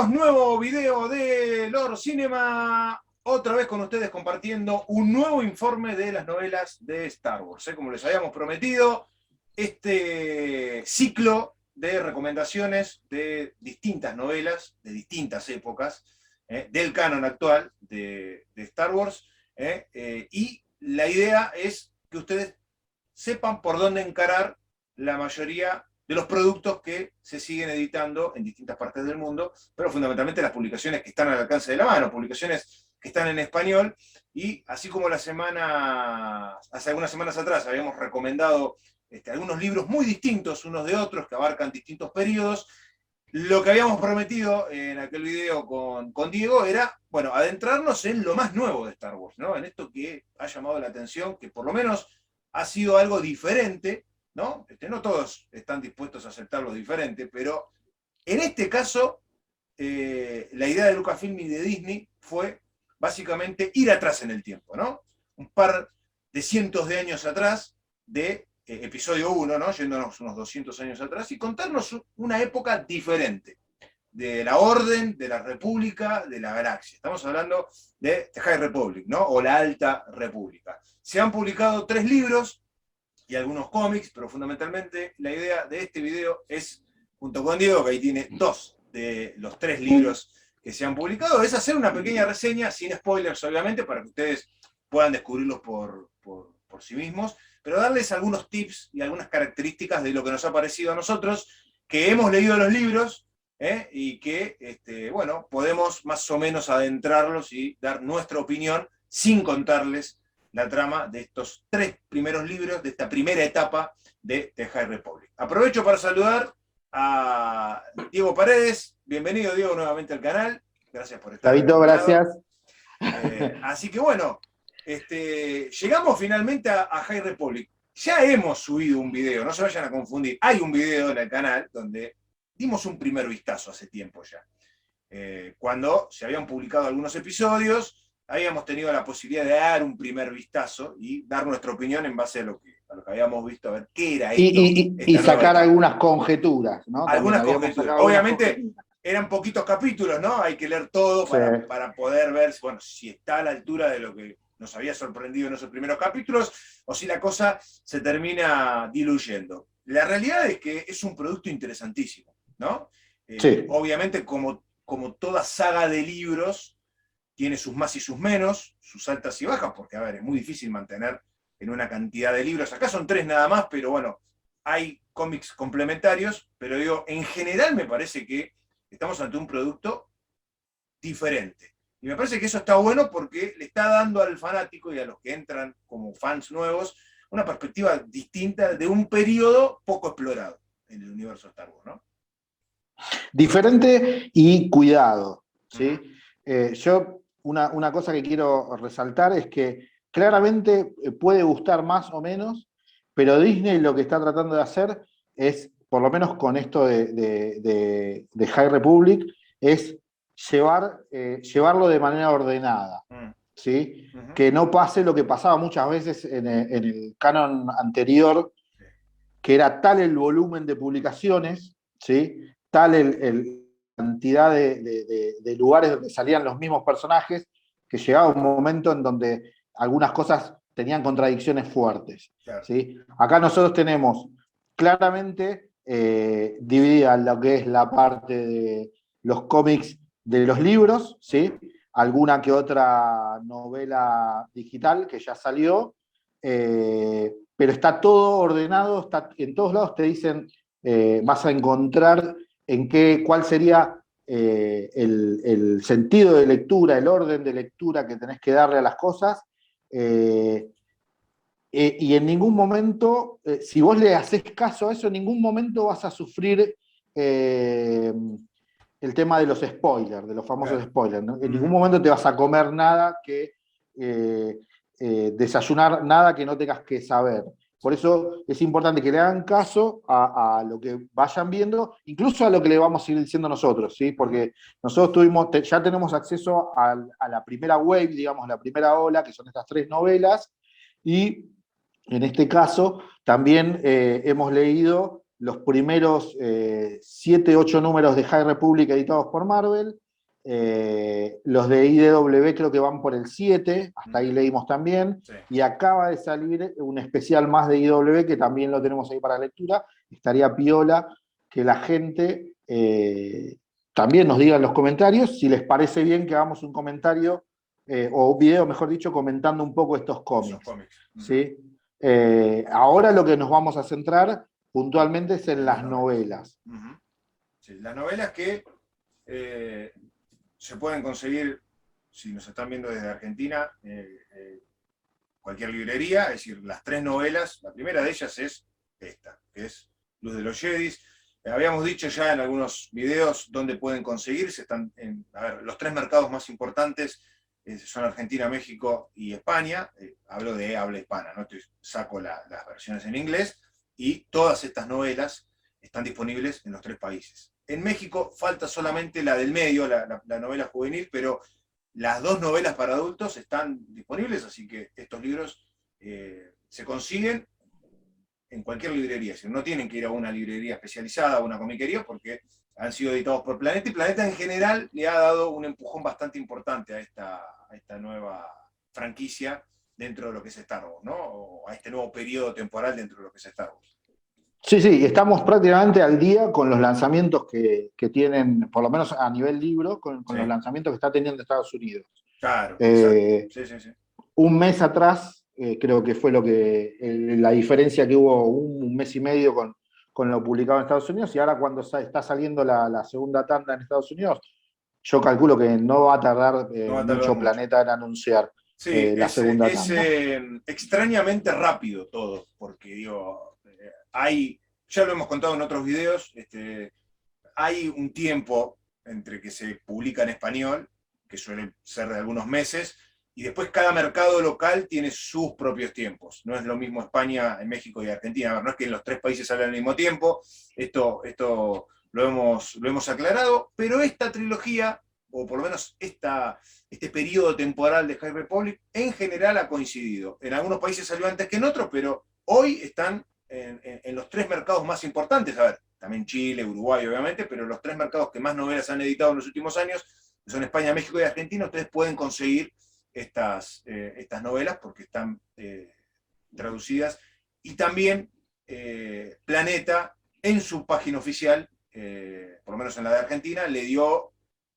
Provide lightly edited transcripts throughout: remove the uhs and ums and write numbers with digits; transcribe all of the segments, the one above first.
Amigos, nuevo video de Lord Cinema, otra vez con ustedes compartiendo un nuevo informe de las novelas de Star Wars. Como les habíamos prometido, este ciclo de recomendaciones de distintas novelas, de distintas épocas, del canon actual de Star Wars, y la idea es que ustedes sepan por dónde encarar la mayoría de los productos que se siguen editando en distintas partes del mundo, pero fundamentalmente las publicaciones que están al alcance de la mano, publicaciones que están en español, y así como hace algunas semanas atrás habíamos recomendado algunos libros muy distintos unos de otros que abarcan distintos periodos, lo que habíamos prometido en aquel video con Diego era, bueno, adentrarnos en lo más nuevo de Star Wars, ¿no? En esto que ha llamado la atención, que por lo menos ha sido algo diferente, ¿no? No todos están dispuestos a aceptar lo diferente, pero en este caso, la idea de Lucasfilm y de Disney fue básicamente ir atrás en el tiempo, ¿no? Un par de cientos de años atrás de episodio 1, ¿no? Yéndonos unos 200 años atrás y contarnos una época diferente de la Orden, de la República, de la Galaxia. Estamos hablando de The High Republic, ¿no? O la Alta República. Se han publicado 3 libros y algunos cómics, pero fundamentalmente la idea de este video es, junto con Diego, que ahí tiene 2 de los 3 libros que se han publicado, es hacer una pequeña reseña, sin spoilers obviamente, para que ustedes puedan descubrirlos por sí mismos, pero darles algunos tips y algunas características de lo que nos ha parecido a nosotros, que hemos leído los libros, y que, bueno, podemos más o menos adentrarlos y dar nuestra opinión sin contarles la trama de estos 3 primeros libros, de esta primera etapa de The High Republic. Aprovecho para saludar a Diego Paredes. Bienvenido, Diego, nuevamente al canal. Gracias por estar. David, gracias. Así que bueno, llegamos finalmente a High Republic. Ya hemos subido un video, no se vayan a confundir. Hay un video en el canal donde dimos un primer vistazo hace tiempo ya. Cuando se habían publicado algunos episodios, habíamos tenido la posibilidad de dar un primer vistazo y dar nuestra opinión en base a lo que habíamos visto, a ver qué era esto. Y sacar algunas conjeturas, ¿no? Algunas conjeturas. Obviamente eran poquitos capítulos, ¿no? Hay que leer todo para poder ver, bueno, si está a la altura de lo que nos había sorprendido en esos primeros capítulos, o si la cosa se termina diluyendo. La realidad es que es un producto interesantísimo, ¿no? Sí. Obviamente, como toda saga de libros, tiene sus más y sus menos, sus altas y bajas, porque, a ver, es muy difícil mantener en una cantidad de libros. Acá son 3 nada más, pero bueno, hay cómics complementarios, pero digo, en general me parece que estamos ante un producto diferente. Y me parece que eso está bueno porque le está dando al fanático y a los que entran como fans nuevos una perspectiva distinta de un periodo poco explorado en el universo de Star Wars, ¿no? Diferente y cuidado, ¿sí? Yo, una cosa que quiero resaltar es que claramente puede gustar más o menos, pero Disney lo que está tratando de hacer es, por lo menos con esto de High Republic, es llevarlo de manera ordenada, ¿sí? Que no pase lo que pasaba muchas veces en el canon anterior, que era tal el volumen de publicaciones, ¿sí? Tal la cantidad de lugares donde salían los mismos personajes, que llegaba un momento en donde algunas cosas tenían contradicciones fuertes. Claro. ¿Sí? Acá nosotros tenemos claramente dividida lo que es la parte de los cómics de los libros, ¿sí? Alguna que otra novela digital que ya salió, pero está todo ordenado, en todos lados te dicen, vas a encontrar cuál sería el sentido de lectura, el orden de lectura que tenés que darle a las cosas, y en ningún momento, si vos le haces caso a eso, en ningún momento vas a sufrir el tema de los spoilers, de los famosos spoilers, ¿no? En ningún momento te vas a comer nada desayunar nada que no tengas que saber. Por eso es importante que le hagan caso a lo que vayan viendo, incluso a lo que le vamos a ir diciendo nosotros, ¿sí? Porque nosotros ya tenemos acceso a la primera wave, digamos, la primera ola, que son estas 3 novelas, y en este caso también hemos leído los primeros 7, 8 números de High Republic editados por Marvel. Los de IDW creo que van por el 7, hasta ahí leímos también. Sí. Y acaba de salir un especial más de IDW que también lo tenemos ahí para lectura. Estaría piola que la gente también nos diga en los comentarios si les parece bien que hagamos un comentario o un video, mejor dicho, comentando un poco estos cómics. ¿Sí? Ahora lo que nos vamos a centrar puntualmente es en las novelas. Sí, las novelas que se pueden conseguir, si nos están viendo desde Argentina, cualquier librería, es decir, las 3 novelas. La primera de ellas es esta, que es Luz de los Jedis. Habíamos dicho ya en algunos videos dónde pueden conseguirse. Están los 3 mercados más importantes son Argentina, México y España. Hablo de habla hispana, ¿no? Saco las versiones en inglés, y todas estas novelas están disponibles en los 3 países. En México falta solamente la del medio, la novela juvenil, pero las 2 novelas para adultos están disponibles, así que estos libros se consiguen en cualquier librería. Es decir, no tienen que ir a una librería especializada, a una comiquería, porque han sido editados por Planeta, y Planeta en general le ha dado un empujón bastante importante a esta nueva franquicia dentro de lo que es Star Wars, ¿no? O a este nuevo periodo temporal dentro de lo que es Star Wars. Sí, estamos prácticamente al día con los lanzamientos que tienen, por lo menos a nivel libro, con Sí. los lanzamientos que está teniendo Estados Unidos. Claro, exacto. Sí. Un mes atrás, creo que fue la diferencia que hubo, un mes y medio con lo publicado en Estados Unidos, y ahora cuando está saliendo la segunda tanda en Estados Unidos, yo calculo que no va a tardar mucho Planeta en anunciar la segunda tanda. Es extrañamente rápido todo, porque digo, ya lo hemos contado en otros videos, hay un tiempo entre que se publica en español, que suele ser de algunos meses, y después cada mercado local tiene sus propios tiempos. No es lo mismo España, México y Argentina. A ver, no es que en los 3 países salen al mismo tiempo, esto lo hemos aclarado, pero esta trilogía, o por lo menos este periodo temporal de High Republic, en general ha coincidido. En algunos países salió antes que en otros, pero hoy están en los 3 mercados más importantes. A ver, también Chile, Uruguay, obviamente, pero los 3 mercados que más novelas han editado en los últimos años son España, México y Argentina. Ustedes pueden conseguir estas novelas porque están traducidas, y también Planeta en su página oficial, por lo menos en la de Argentina, le dio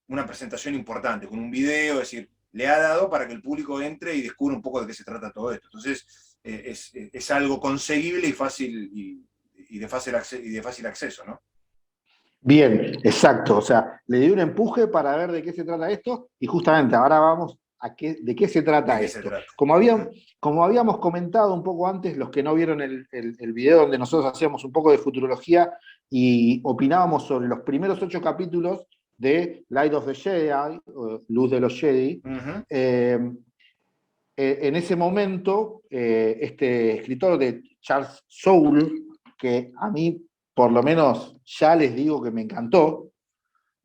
una presentación importante con un video, es decir, le ha dado para que el público entre y descubra un poco de qué se trata todo esto. Entonces es algo conseguible y fácil y de fácil acceso, ¿no? Bien, exacto. O sea, le dio un empuje para ver de qué se trata esto, y justamente ahora vamos de qué se trata esto. Como habíamos comentado un poco antes, los que no vieron el video donde nosotros hacíamos un poco de futurología y opinábamos sobre los primeros 8 capítulos de Light of the Jedi, Luz de los Jedi, en ese momento, este escritor de Charles Soule, que a mí por lo menos ya les digo que me encantó,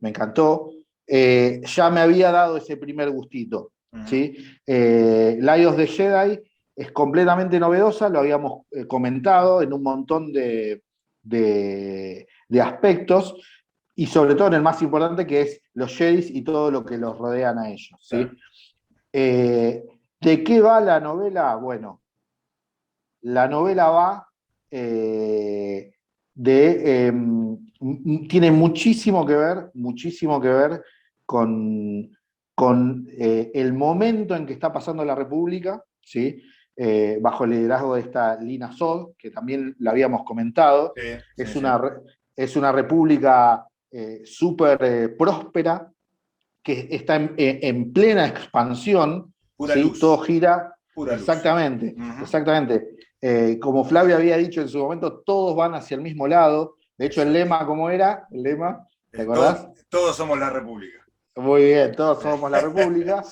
ya me había dado ese primer gustito. ¿Sí? Light of the Jedi es completamente novedosa, lo habíamos comentado en un montón de aspectos, y sobre todo en el más importante, que es los Jedis y todo lo que los rodean a ellos. ¿Sí? Claro. ¿De qué va la novela? Bueno, la novela va tiene muchísimo que ver con el momento en que está pasando la República, ¿sí? Bajo el liderazgo de esta Lina Sod, que también la habíamos comentado. Es una república súper próspera, que está en plena expansión. Pura ¿sí? luz. Todo gira. Pura exactamente, luz. Exactamente. Como Flavio había dicho en su momento, todos van hacia el mismo lado. De hecho, el lema, ¿cómo era? El lema, ¿te acordás? Todos somos la República. Muy bien, todos somos la República.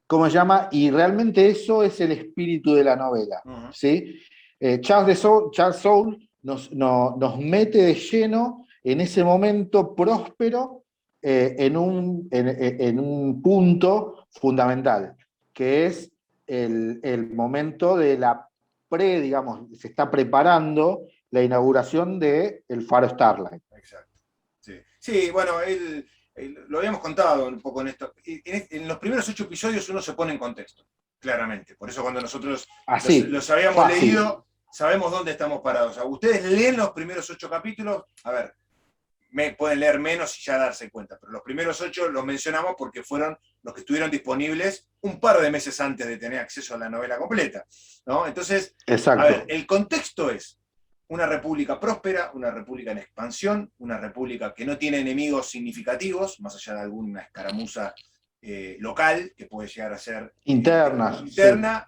¿Cómo se llama? Y realmente eso es el espíritu de la novela. ¿Sí? Charles Soule nos mete de lleno en ese momento próspero, en un punto fundamental, que es el momento de la digamos, se está preparando la inauguración del Faro Starlight. Exacto. Sí, sí, bueno, lo habíamos contado un poco en esto. En los primeros 8 episodios uno se pone en contexto, claramente. Por eso cuando nosotros Así, los habíamos fácil. leído, sabemos dónde estamos parados. O sea, ustedes leen los primeros 8 capítulos, a ver, pueden leer menos y ya darse cuenta, pero los primeros 8 los mencionamos porque fueron los que estuvieron disponibles un par de meses antes de tener acceso a la novela completa, ¿no? Entonces, Exacto. a ver, el contexto es una república próspera, una república en expansión, una república que no tiene enemigos significativos, más allá de alguna escaramuza local, que puede llegar a ser interna sí,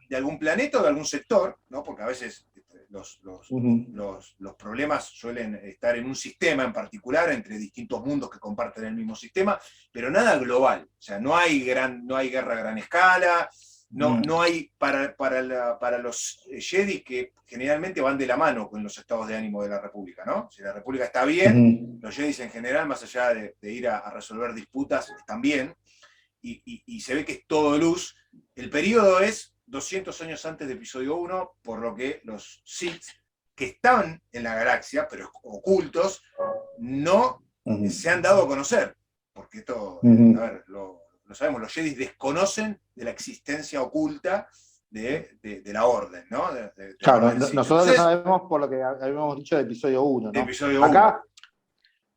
de algún planeta o de algún sector, ¿no? Porque a veces los problemas suelen estar en un sistema en particular, entre distintos mundos que comparten el mismo sistema, pero nada global. O sea, no hay guerra a gran escala, no hay para los Jedi, que generalmente van de la mano con los estados de ánimo de la República, ¿no? Si la República está bien, los Jedi en general, más allá de ir a resolver disputas, están bien, y se ve que es todo luz. El periodo es 200 años antes de episodio 1, por lo que los Sith, que estaban en la galaxia, pero ocultos, no se han dado a conocer. Porque esto, a ver, lo sabemos, los Jedi desconocen de la existencia oculta de la orden, ¿no? Claro, orden Sith. nosotros Entonces, lo sabemos por lo que habíamos dicho de episodio 1, ¿no? De episodio Acá,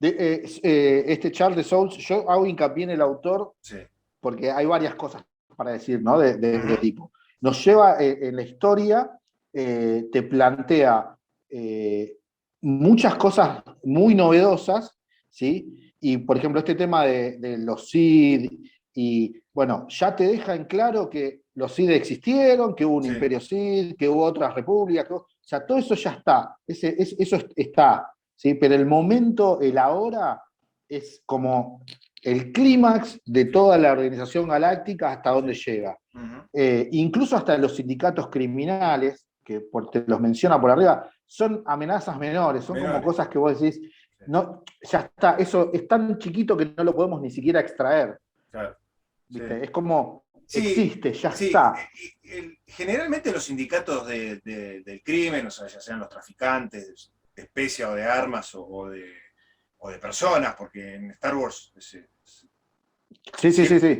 este Charles de Souls, yo hago hincapié en el autor, sí, porque hay varias cosas para decir, ¿no? De tipo. Nos lleva en la historia, te plantea muchas cosas muy novedosas, ¿sí? Y, por ejemplo, este tema de los Sith, y bueno, ya te deja en claro que los Sith existieron, que hubo un imperio Sith, que hubo otras repúblicas, o sea, todo eso ya está, eso está, ¿sí? Pero el momento, el ahora, es como el clímax de toda la organización galáctica hasta donde llega. Incluso hasta los sindicatos criminales, que te los menciona por arriba, son amenazas menores, son como cosas que vos decís, no, ya está, eso es tan chiquito que no lo podemos ni siquiera extraer. Claro. ¿Viste? Sí. Es como, existe, ya sí. está. Generalmente los sindicatos del crimen, o sea, ya sean los traficantes de especia o de armas o de personas, porque en Star Wars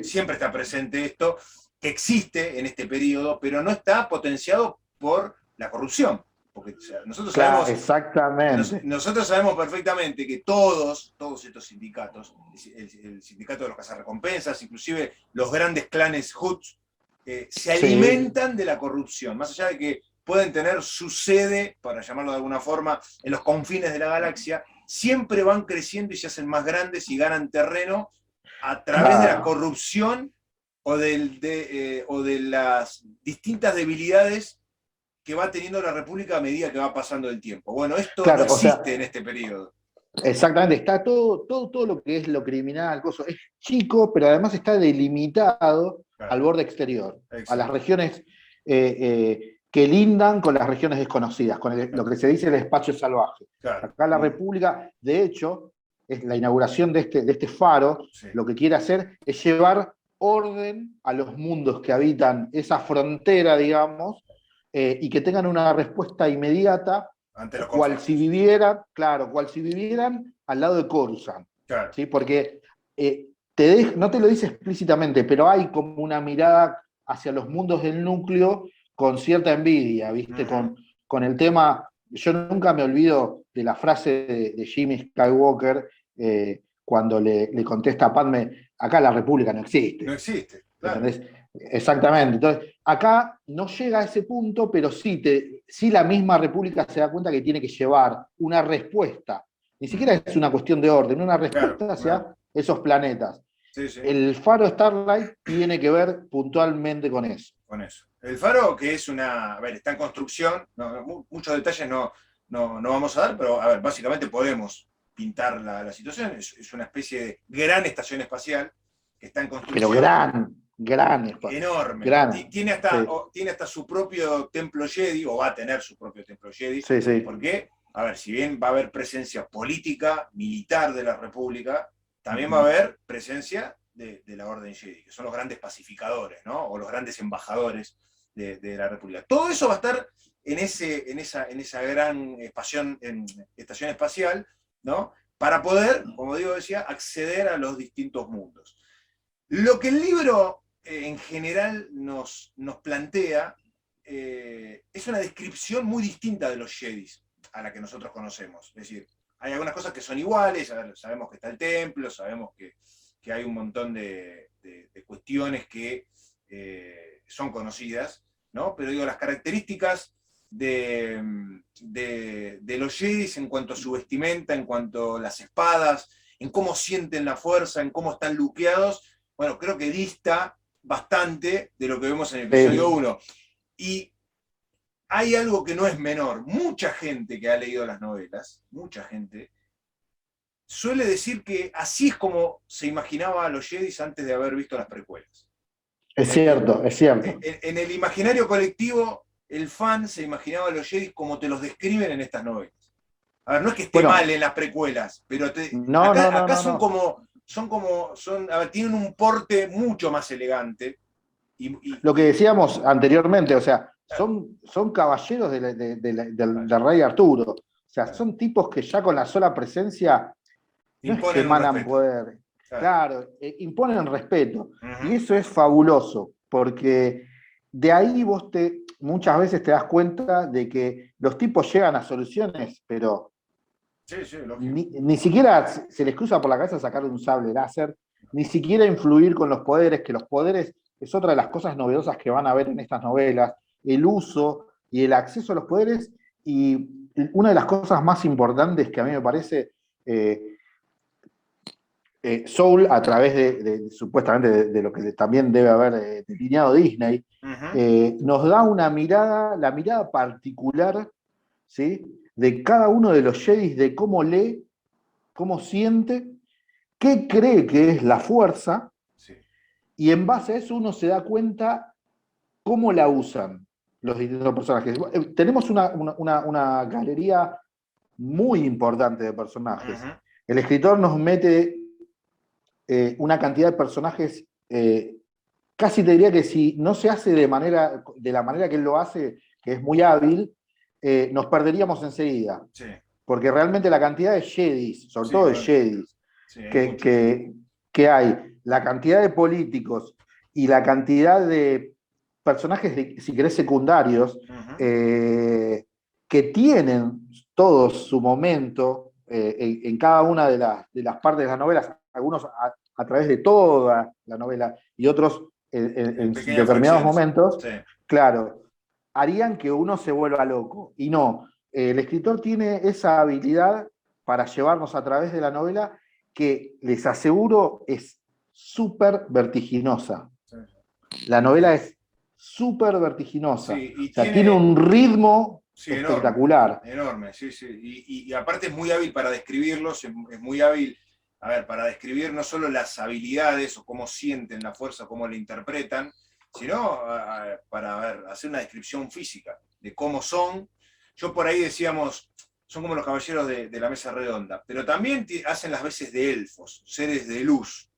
siempre está presente esto, que existe en este periodo, pero no está potenciado por la corrupción. Porque, o sea, nosotros sabemos, exactamente. Nosotros sabemos perfectamente que todos estos sindicatos, el sindicato de los cazarrecompensas, inclusive los grandes clanes Hutts, se alimentan de la corrupción, más allá de que pueden tener su sede, para llamarlo de alguna forma, en los confines de la galaxia, siempre van creciendo y se hacen más grandes y ganan terreno a través de la corrupción o de las distintas debilidades que va teniendo la República a medida que va pasando el tiempo. Bueno, esto no existe en este periodo. Exactamente, está todo lo que es lo criminal, es chico, pero además está delimitado al borde exterior, a las regiones que lindan con las regiones desconocidas, con lo que se dice el espacio salvaje. Acá la República, de hecho, es la inauguración de este faro, lo que quiere hacer es llevar orden a los mundos que habitan esa frontera, digamos, y que tengan una respuesta inmediata, cual si vivieran al lado de Coruscant. ¿Sí? Porque no te lo dice explícitamente, pero hay como una mirada hacia los mundos del núcleo con cierta envidia, ¿viste? Con el tema, yo nunca me olvido de la frase de Jimmy Skywalker cuando le contesta a Padme, acá la República no existe. No existe, claro. ¿Entendés? Exactamente. Entonces, acá no llega a ese punto, pero sí la misma República se da cuenta que tiene que llevar una respuesta. Ni siquiera es una cuestión de orden, una respuesta hacia esos planetas. Sí, sí. El faro Starlight tiene que ver puntualmente con eso. El faro, que es está en construcción, muchos detalles no vamos a dar, pero a ver, básicamente podemos pintar la situación. Es una especie de gran estación espacial que está en construcción. Pero gran espacio. Enorme. Tiene hasta su propio templo Jedi, o va a tener su propio templo Jedi. Sí. Porque, a ver, si bien va a haber presencia política, militar de la República, también va a haber presencia de la Orden Jedi, que son los grandes pacificadores, ¿no? O los grandes embajadores de la República. Todo eso va a estar en esa gran estación espacial, ¿no? Para poder, como digo, decía, acceder a los distintos mundos. Lo que el libro en general nos plantea es una descripción muy distinta de los Jedis a la que nosotros conocemos. Es decir, hay algunas cosas que son iguales, sabemos que está el templo, sabemos que hay un montón de cuestiones que son conocidas, ¿no? Pero digo, las características de los Jedis en cuanto a su vestimenta, en cuanto a las espadas, en cómo sienten la fuerza, en cómo están luqueados, bueno, creo que dista bastante de lo que vemos en el episodio 1. Y hay algo que no es menor. Mucha gente que ha leído las novelas, mucha gente, suele decir que así es como se imaginaba a los Jedis antes de haber visto las precuelas. Es cierto, es cierto. En el imaginario colectivo, el fan se imaginaba a los Jedis como te los describen en estas novelas. A ver, no es que esté mal en las precuelas, pero acá son, a ver, tienen un porte mucho más elegante. Lo que decíamos anteriormente, o sea, son caballeros del rey Arturo. O sea, son tipos que ya con la sola presencia no es que emanan poder. Claro, imponen respeto. Y eso es fabuloso, porque de ahí vos muchas veces te das cuenta de que los tipos llegan a soluciones, pero ni siquiera se les cruza por la cabeza sacar un sable láser, ni siquiera influir con los poderes, que los poderes es otra de las cosas novedosas que van a ver en estas novelas, el uso y el acceso a los poderes, y una de las cosas más importantes que a mí me parece, Soul, a través supuestamente de lo que también debe haber delineado Disney, nos da una mirada, la mirada particular, ¿sí?, de cada uno de los Jedis, de cómo lee, cómo siente, qué cree que es la fuerza, sí, y en base a eso uno se da cuenta cómo la usan los distintos personajes. Tenemos una galería muy importante de personajes. El escritor nos mete una cantidad de personajes, casi te diría que si no se hace de la manera que él lo hace, que es muy hábil, nos perderíamos enseguida. Sí. Porque realmente la cantidad de Jedis, sobre todo de Jedis, que hay, la cantidad de políticos y la cantidad de personajes, si querés, secundarios, que tienen todos su momento en cada una de las partes de las novelas, algunos a través de toda la novela y otros en determinados momentos, sí, claro, harían que uno se vuelva loco. Y no, el escritor tiene esa habilidad para llevarnos a través de la novela que, les aseguro, es súper vertiginosa. Sí. La novela es súper vertiginosa. Sí, o sea, tiene un ritmo espectacular. Enorme, sí, sí. Y aparte es muy hábil para describirlos, es muy hábil, a ver, para describir no solo las habilidades o cómo sienten la fuerza, cómo la interpretan, sino para hacer una descripción física de cómo son. Yo por ahí decíamos, son como los caballeros de la mesa redonda, pero también hacen las veces de elfos, seres de luz,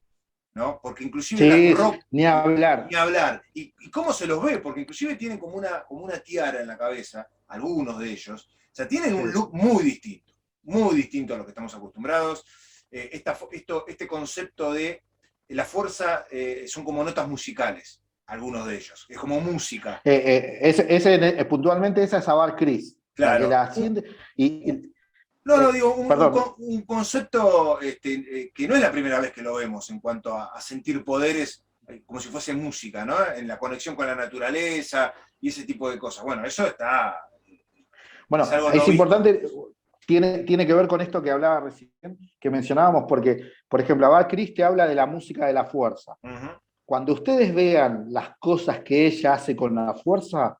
¿no? Porque inclusive sí, ni hablar. Ni hablar. ¿Y cómo se los ve? Porque inclusive tienen como una tiara en la cabeza, algunos de ellos. O sea, tienen un look muy distinto a lo que estamos acostumbrados. Este concepto de la fuerza son como notas musicales, algunos de ellos. Es como música. Puntualmente esa es Avar Kriss. Claro. La asciende, no, digo, un concepto que no es la primera vez que lo vemos en cuanto a sentir poderes como si fuese música, ¿no? En la conexión con la naturaleza y ese tipo de cosas. Bueno, eso está... Bueno, es importante, tiene que ver con esto que hablaba recién, que mencionábamos, porque, por ejemplo, Avar Kriss te habla de la música de la fuerza. Cuando ustedes vean las cosas que ella hace con la fuerza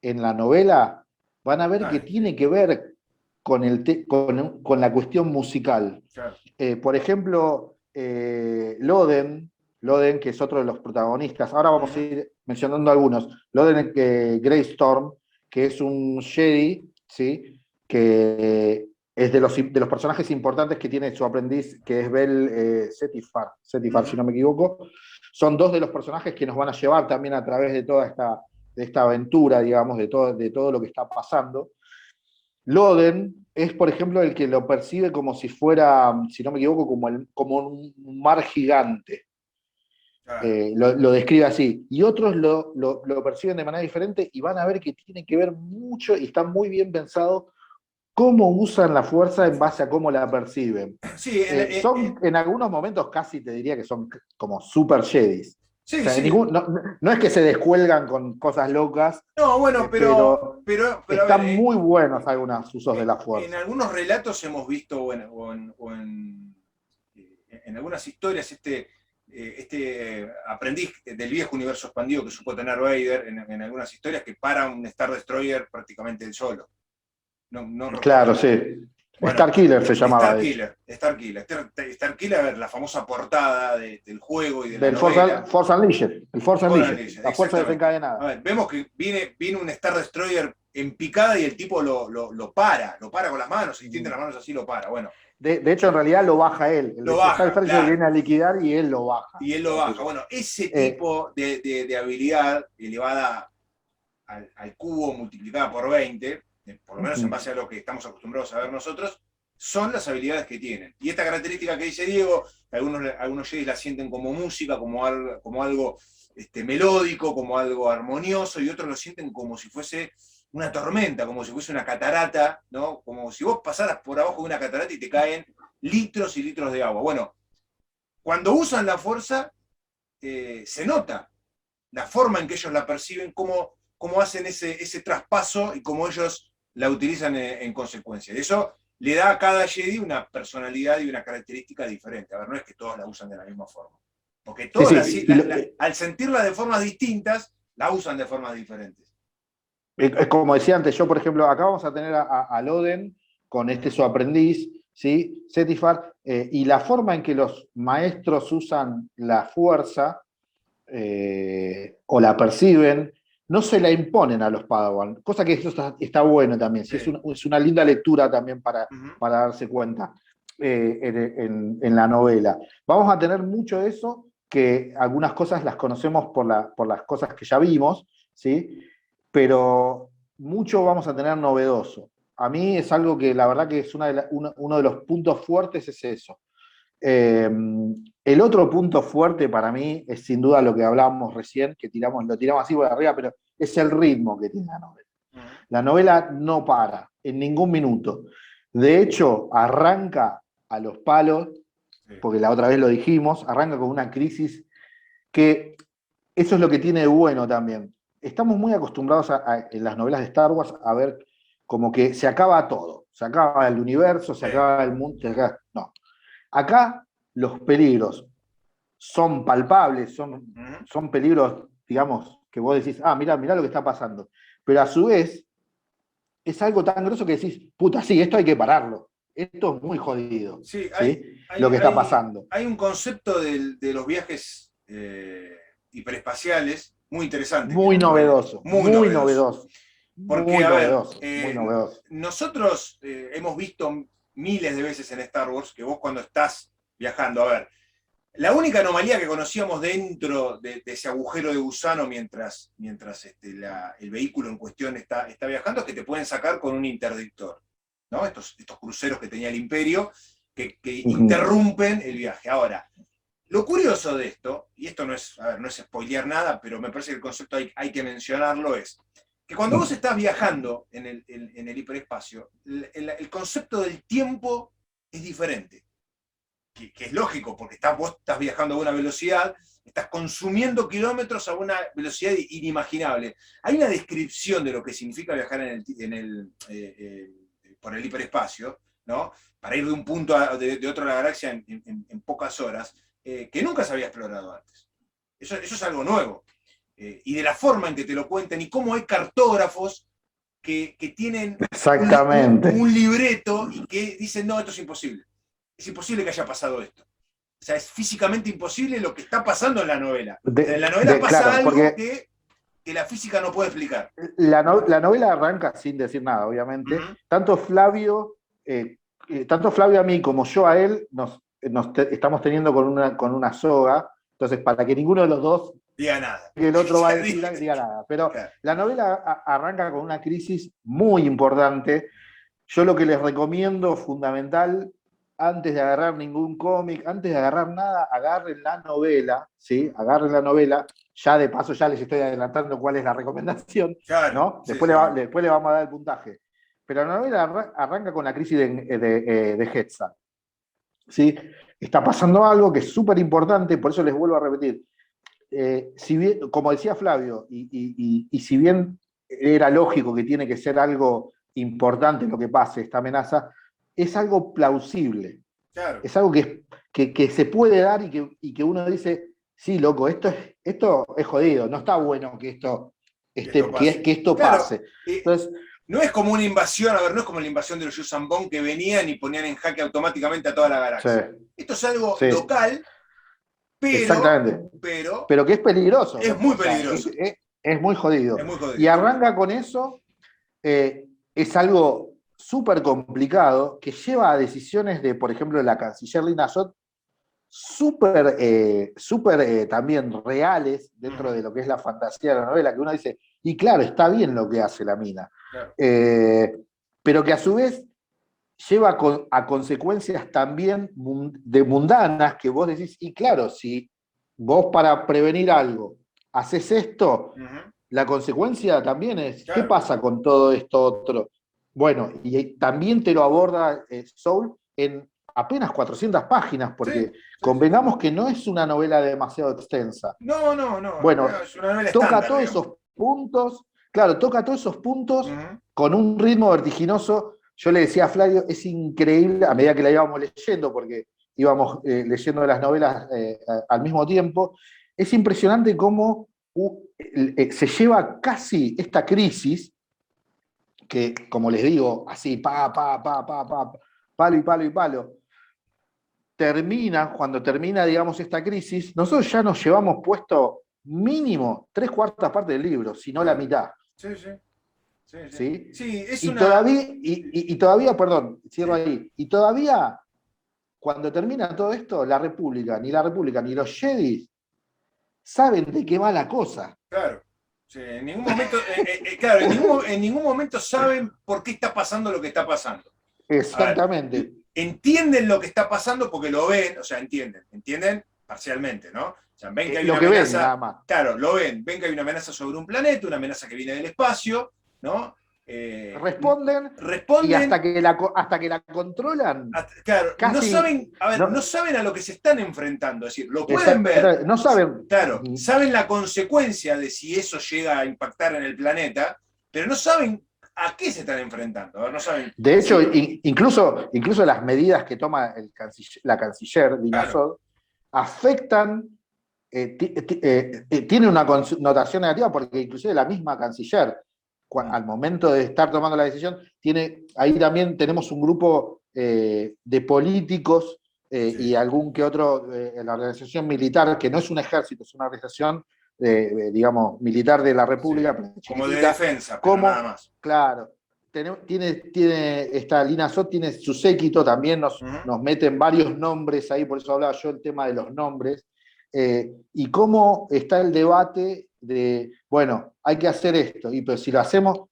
en la novela, van a ver que tiene que ver con la cuestión musical. Claro. Por ejemplo, Loden, que es otro de los protagonistas, ahora vamos a ir mencionando algunos. Loden Greystorm, que es un Jedi, ¿sí?, que es de los personajes importantes que tiene su aprendiz, que es Bel Setifar, si no me equivoco. Son dos de los personajes que nos van a llevar también a través de toda esta aventura, digamos, de todo lo que está pasando. Loden es, por ejemplo, el que lo percibe como si fuera, si no me equivoco, como un mar gigante. Claro. Lo describe así. Y otros lo perciben de manera diferente y van a ver que tiene que ver mucho y está muy bien pensado cómo usan la fuerza en base a cómo la perciben. Sí, Son en algunos momentos casi te diría que son como super Jedis. O sí, sea, sí. no es que se descuelgan con cosas locas, No, bueno, pero pero a ver, están muy buenos algunos usos de la en fuerza. algunos relatos hemos visto, bueno, en algunas historias, este aprendiz del viejo universo expandido que supo tener Vader, en algunas historias, que para un Star Destroyer prácticamente él solo. No recuerdo. Claro, sí. Bueno, Starkiller se llamaba, de hecho. Star Killer, a ver, la famosa portada del juego y de la Del novela. Force Unleashed. El Force Unleashed. La fuerza Exactamente. A desencadenada. ver, vemos que viene un Star Destroyer en picada y el tipo lo para con las manos, se extiende las manos así, lo para. Bueno, De hecho, en realidad lo baja él. El lo Star baja, Destroyer claro. viene a liquidar y él lo baja. Y él lo baja. Bueno, ese Eh, tipo de habilidad elevada al cubo multiplicada por 20, por lo menos en base a lo que estamos acostumbrados a ver nosotros, son las habilidades que tienen. Y esta característica que dice Diego, algunos Jedi la sienten como música, como algo melódico, como algo armonioso, y otros lo sienten como si fuese una tormenta, como si fuese una catarata, ¿no? Como si vos pasaras por abajo de una catarata y te caen litros y litros de agua. Bueno, cuando usan la fuerza, se nota la forma en que ellos la perciben, cómo hacen ese traspaso y cómo ellos la utilizan en consecuencia. Y eso le da a cada Jedi una personalidad y una característica diferente. A ver, no es que todos la usan de la misma forma. Porque sí, todos sí. al sentirla de formas distintas, la usan de formas diferentes. Es como decía antes, yo, por ejemplo, acá vamos a tener a Loden con su aprendiz, ¿sí? Setifar, y la forma en que los maestros usan la fuerza o la perciben, no se la imponen a los Padawan, cosa que eso está bueno también, ¿sí? Sí. Es una linda lectura también para darse cuenta en la novela. Vamos a tener mucho de eso, que algunas cosas las conocemos por las cosas que ya vimos, ¿sí? Pero mucho vamos a tener novedoso. A mí es algo que la verdad que es uno de los puntos fuertes es eso. El otro punto fuerte para mí es sin duda lo que hablábamos recién, que lo tiramos así por arriba, pero es el ritmo que tiene la novela. La novela no para en ningún minuto. De hecho, arranca a los palos, porque la otra vez lo dijimos, arranca con una crisis que eso es lo que tiene de bueno también. Estamos muy acostumbrados en las novelas de Star Wars a ver como que se acaba todo. Se acaba el universo, se acaba el mundo. No. Acá los peligros son palpables, son peligros, digamos, que vos decís, mirá lo que está pasando. Pero a su vez, es algo tan grosso que decís, puta, sí, esto hay que pararlo. Esto es muy jodido, Sí, ¿sí? Lo que está pasando. hay un concepto de los viajes hiperespaciales muy interesante que en Muy la novela. novedoso, Muy muy novedoso. novedoso, Porque, muy a ver, novedoso, muy novedoso. nosotros hemos visto miles de veces en Star Wars que vos cuando estás viajando, a ver, la única anomalía que conocíamos dentro de ese agujero de gusano mientras el vehículo en cuestión está viajando es que te pueden sacar con un interdictor, ¿no? Estos cruceros que tenía el Imperio que interrumpen el viaje. Ahora, lo curioso de esto, y esto no es spoilear nada, pero me parece que el concepto hay que mencionarlo, es que cuando vos estás viajando en el hiperespacio, el concepto del tiempo es diferente. Que es lógico, porque vos estás viajando a una velocidad, estás consumiendo kilómetros a una velocidad inimaginable. Hay una descripción de lo que significa viajar por el hiperespacio, ¿no? Para ir de un punto de otro a la galaxia en pocas horas, que nunca se había explorado antes. Eso es algo nuevo. Y de la forma en que te lo cuentan y cómo hay cartógrafos que tienen Exactamente. un libreto y que dicen, no, esto es imposible. Es imposible que haya pasado esto. O sea, es físicamente imposible lo que está pasando en la novela. En la novela pasa claro, algo porque que la física no puede explicar. la novela arranca sin decir nada, obviamente. Tanto Flavio a mí como yo a él estamos teniendo con una soga. Entonces, para que ninguno de los dos Diga nada. que el otro va a decir, Diga, diga nada. Pero claro. la novela arranca con una crisis muy importante. Yo lo que les recomiendo, fundamental, antes de agarrar ningún cómic, antes de agarrar nada, agarren la novela, ¿sí? Agarren la novela. Ya de paso ya les estoy adelantando cuál es la recomendación, Claro, ¿no? sí, Después, sí, obvio. después le vamos a dar el puntaje. Pero la novela arranca con la crisis de Hetza, ¿sí? Está pasando algo que es súper importante, por eso les vuelvo a repetir. Si bien, como decía Flavio, y si bien era lógico que tiene que ser algo importante lo que pase, esta amenaza, es algo plausible, Claro, es algo que se puede dar y que uno dice, sí, loco, esto es jodido, no está bueno que que esto pase. que esto Claro, pase. Entonces, no es como una invasión, a ver, no es como la invasión de los Yuuzhan Vong que venían y ponían en jaque automáticamente a toda la sí, galaxia. Esto es algo sí, local, pero, exactamente. pero Pero que es peligroso, es loco, muy o sea, peligroso. es muy jodido. Es muy Y jodido. arranca con eso. Es algo súper complicado que lleva a decisiones de, por ejemplo, la canciller Lina Sot, súper también reales dentro de lo que es la fantasía de la novela, que uno dice, y claro, está bien lo que hace la mina, Claro. eh, pero que a su vez lleva a consecuencias también de mundanas que vos decís, y claro, si vos para prevenir algo haces esto, la consecuencia también es, ¿qué Claro. pasa con todo esto otro? Bueno, y también te lo aborda Soul en apenas 400 páginas, Sí, porque sí, sí. convengamos que no es una novela demasiado extensa. No, no, no. Bueno, Es una novela toca estándar, todos digamos. esos puntos, claro, toca todos esos puntos Ujú. con un ritmo vertiginoso. Yo le decía a Flavio, es increíble a medida que la íbamos leyendo, porque íbamos leyendo las novelas al mismo tiempo, es impresionante cómo se lleva casi esta crisis, que como les digo, así, palo y palo y palo, cuando termina, digamos, esta crisis, nosotros ya nos llevamos puesto mínimo 3/4 partes del libro, si no la Claro. mitad. Sí, sí. Sí, sí. ¿Sí? Sí, es Y una. todavía, todavía, perdón, cierro Sí, ahí, y todavía, cuando termina todo esto, la República, ni los Jedi saben de qué va la cosa. claro. Sí, en ningún momento, claro, en ningún momento saben por qué está pasando lo que está pasando. A ver, Exactamente. entienden lo que está pasando porque lo ven, o sea, entienden parcialmente, ¿no? O sea, ven que hay una Lo que ven, nada amenaza, más. claro, lo ven que hay una amenaza sobre un planeta, una amenaza que viene del espacio, ¿no? Eh, Responden y responden, hasta que la controlan, claro, no casi. saben, a ver, no No, saben a lo que se están enfrentando, es decir, lo pueden ver, no saben. claro, saben la consecuencia de si eso llega a impactar en el planeta, pero no saben a qué se están enfrentando, a ver, no saben De hecho, si, incluso las medidas que toma la canciller Dina claro, Sod afectan, tiene una connotación negativa porque inclusive la misma canciller, al momento de estar tomando la decisión, ahí también tenemos un grupo de políticos y sí, algún que otro en la organización militar, que no es un ejército, es una organización, digamos, militar de la sí, República, pero como de chiquitita, defensa, pero nada como, más. claro, esta Lina Sot tiene su séquito, también nos meten varios nombres ahí, por eso hablaba yo el tema de los nombres, y cómo está el debate de, bueno, hay que hacer esto, pero si lo hacemos,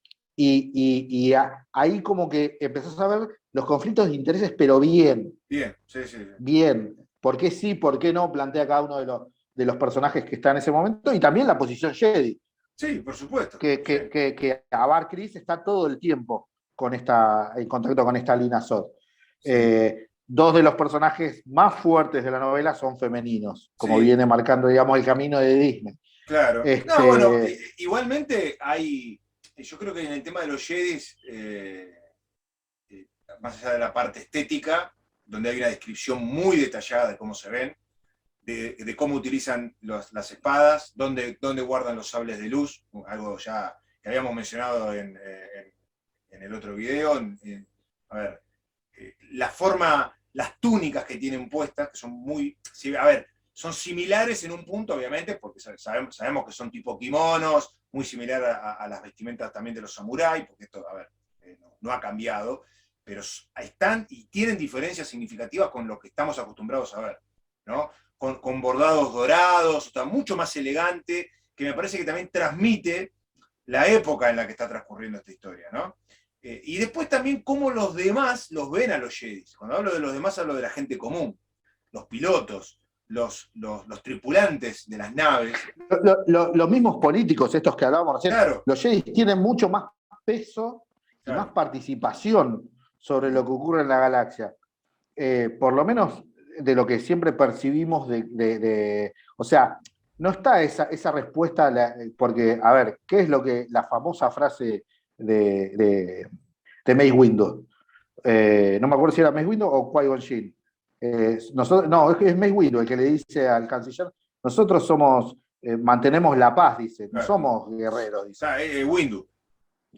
ahí como que empezás a ver los conflictos de intereses, pero bien, Bien, sí, sí, sí. bien, por qué sí, por qué no, plantea cada uno de los personajes que está en ese momento, y también la posición Jedi, Sí, por supuesto. Sí, que Abar Chris está todo el tiempo en contacto con esta Lina Sod. sí, Dos de los personajes más fuertes de la novela son femeninos, como sí, viene marcando, digamos, el camino de Disney. claro. No, bueno, Este, igualmente hay, yo creo que en el tema de los Jedis, más allá de la parte estética, donde hay una descripción muy detallada de cómo se ven, de cómo utilizan las espadas, dónde guardan los sables de luz, algo ya que habíamos mencionado en el otro video. A ver, la forma, las túnicas que tienen puestas, que son muy, sí, a ver, son similares en un punto, obviamente, porque sabemos que son tipo kimonos, muy similar a las vestimentas también de los samuráis, porque esto, a ver, no ha cambiado, pero están y tienen diferencias significativas con lo que estamos acostumbrados a ver, ¿no? con bordados dorados, está mucho más elegante, que me parece que también transmite la época en la que está transcurriendo esta historia, ¿no? Y después también cómo los demás los ven a los Jedi. Cuando hablo de los demás hablo de la gente común, los pilotos, los tripulantes de las naves. Los mismos políticos, estos que hablábamos recién, claro, los Jedi tienen mucho más peso y claro, más participación sobre lo que ocurre en la galaxia. Por lo menos de lo que siempre percibimos o sea, no está esa respuesta, porque, a ver, ¿qué es lo que la famosa frase de Mace Windu? No me acuerdo si era Mace Windu o Qui-Gon Jinn. No, es Mace Windu el que le dice al canciller, nosotros mantenemos la paz, dice, no claro. somos guerreros, dice. Windu.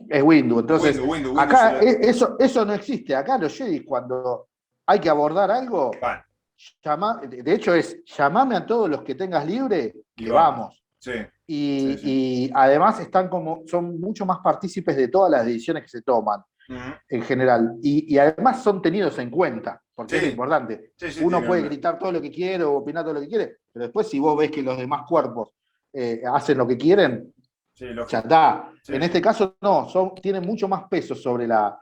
Es Windu. Entonces, Windu acá eso no existe. Acá los Jedi, cuando hay que abordar algo, de hecho llamame a todos los que tengas libre, que vamos. Sí. Y además son mucho más partícipes de todas las decisiones que se toman, en general. Y además son tenidos en cuenta, porque es lo importante. Uno puede gritar todo lo que quiere o opinar todo lo que quiere, pero después si vos ves que los demás cuerpos hacen lo que quieren, ya está. En este caso no, tienen mucho más peso sobre las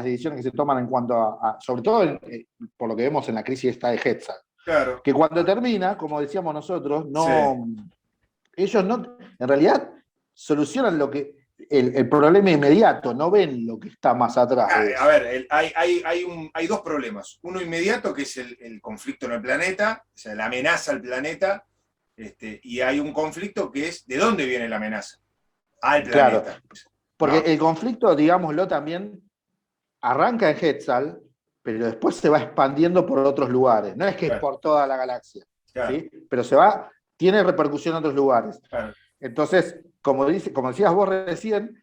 decisiones que se toman en cuanto sobre todo por lo que vemos en la crisis esta de Hetzal. Claro. Que cuando termina, como decíamos nosotros, ellos no, en realidad solucionan el problema inmediato, no ven lo que está más atrás. A ver, hay dos problemas. Uno inmediato, que es el conflicto en el planeta, o sea, la amenaza al planeta, y hay un conflicto que es de dónde viene la amenaza al planeta. Claro, porque el conflicto, digámoslo también, arranca en Hetzal, pero después se va expandiendo por otros lugares. No es que es por toda la galaxia, ¿sí? Pero tiene repercusión en otros lugares. Claro. Entonces, como decías vos recién,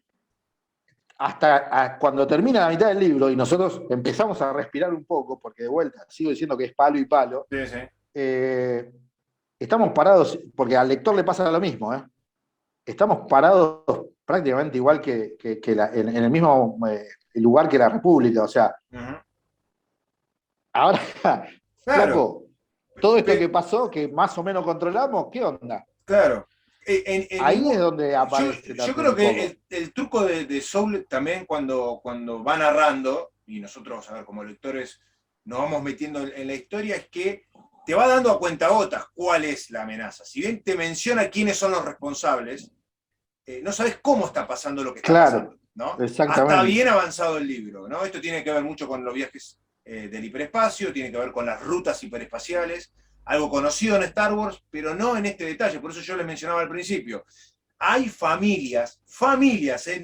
hasta cuando termina la mitad del libro y nosotros empezamos a respirar un poco, porque de vuelta sigo diciendo que es palo y palo, estamos parados, porque al lector le pasa lo mismo, estamos parados prácticamente igual que en el mismo lugar que la República, o sea, ahora, flaco, todo esto que pasó, que más o menos controlamos, ¿qué onda? Claro. Ahí es donde aparece. Yo creo que el truco de Soule también cuando va narrando, y nosotros, a ver, como lectores nos vamos metiendo en la historia, es que te va dando a cuentagotas cuál es la amenaza. Si bien te menciona quiénes son los responsables, no sabes cómo está pasando lo que está pasando, ¿no? Exactamente. Hasta bien avanzado el libro, ¿no? Esto tiene que ver mucho con los viajes del hiperespacio, tiene que ver con las rutas hiperespaciales, algo conocido en Star Wars, pero no en este detalle, por eso yo les mencionaba al principio. Hay familias,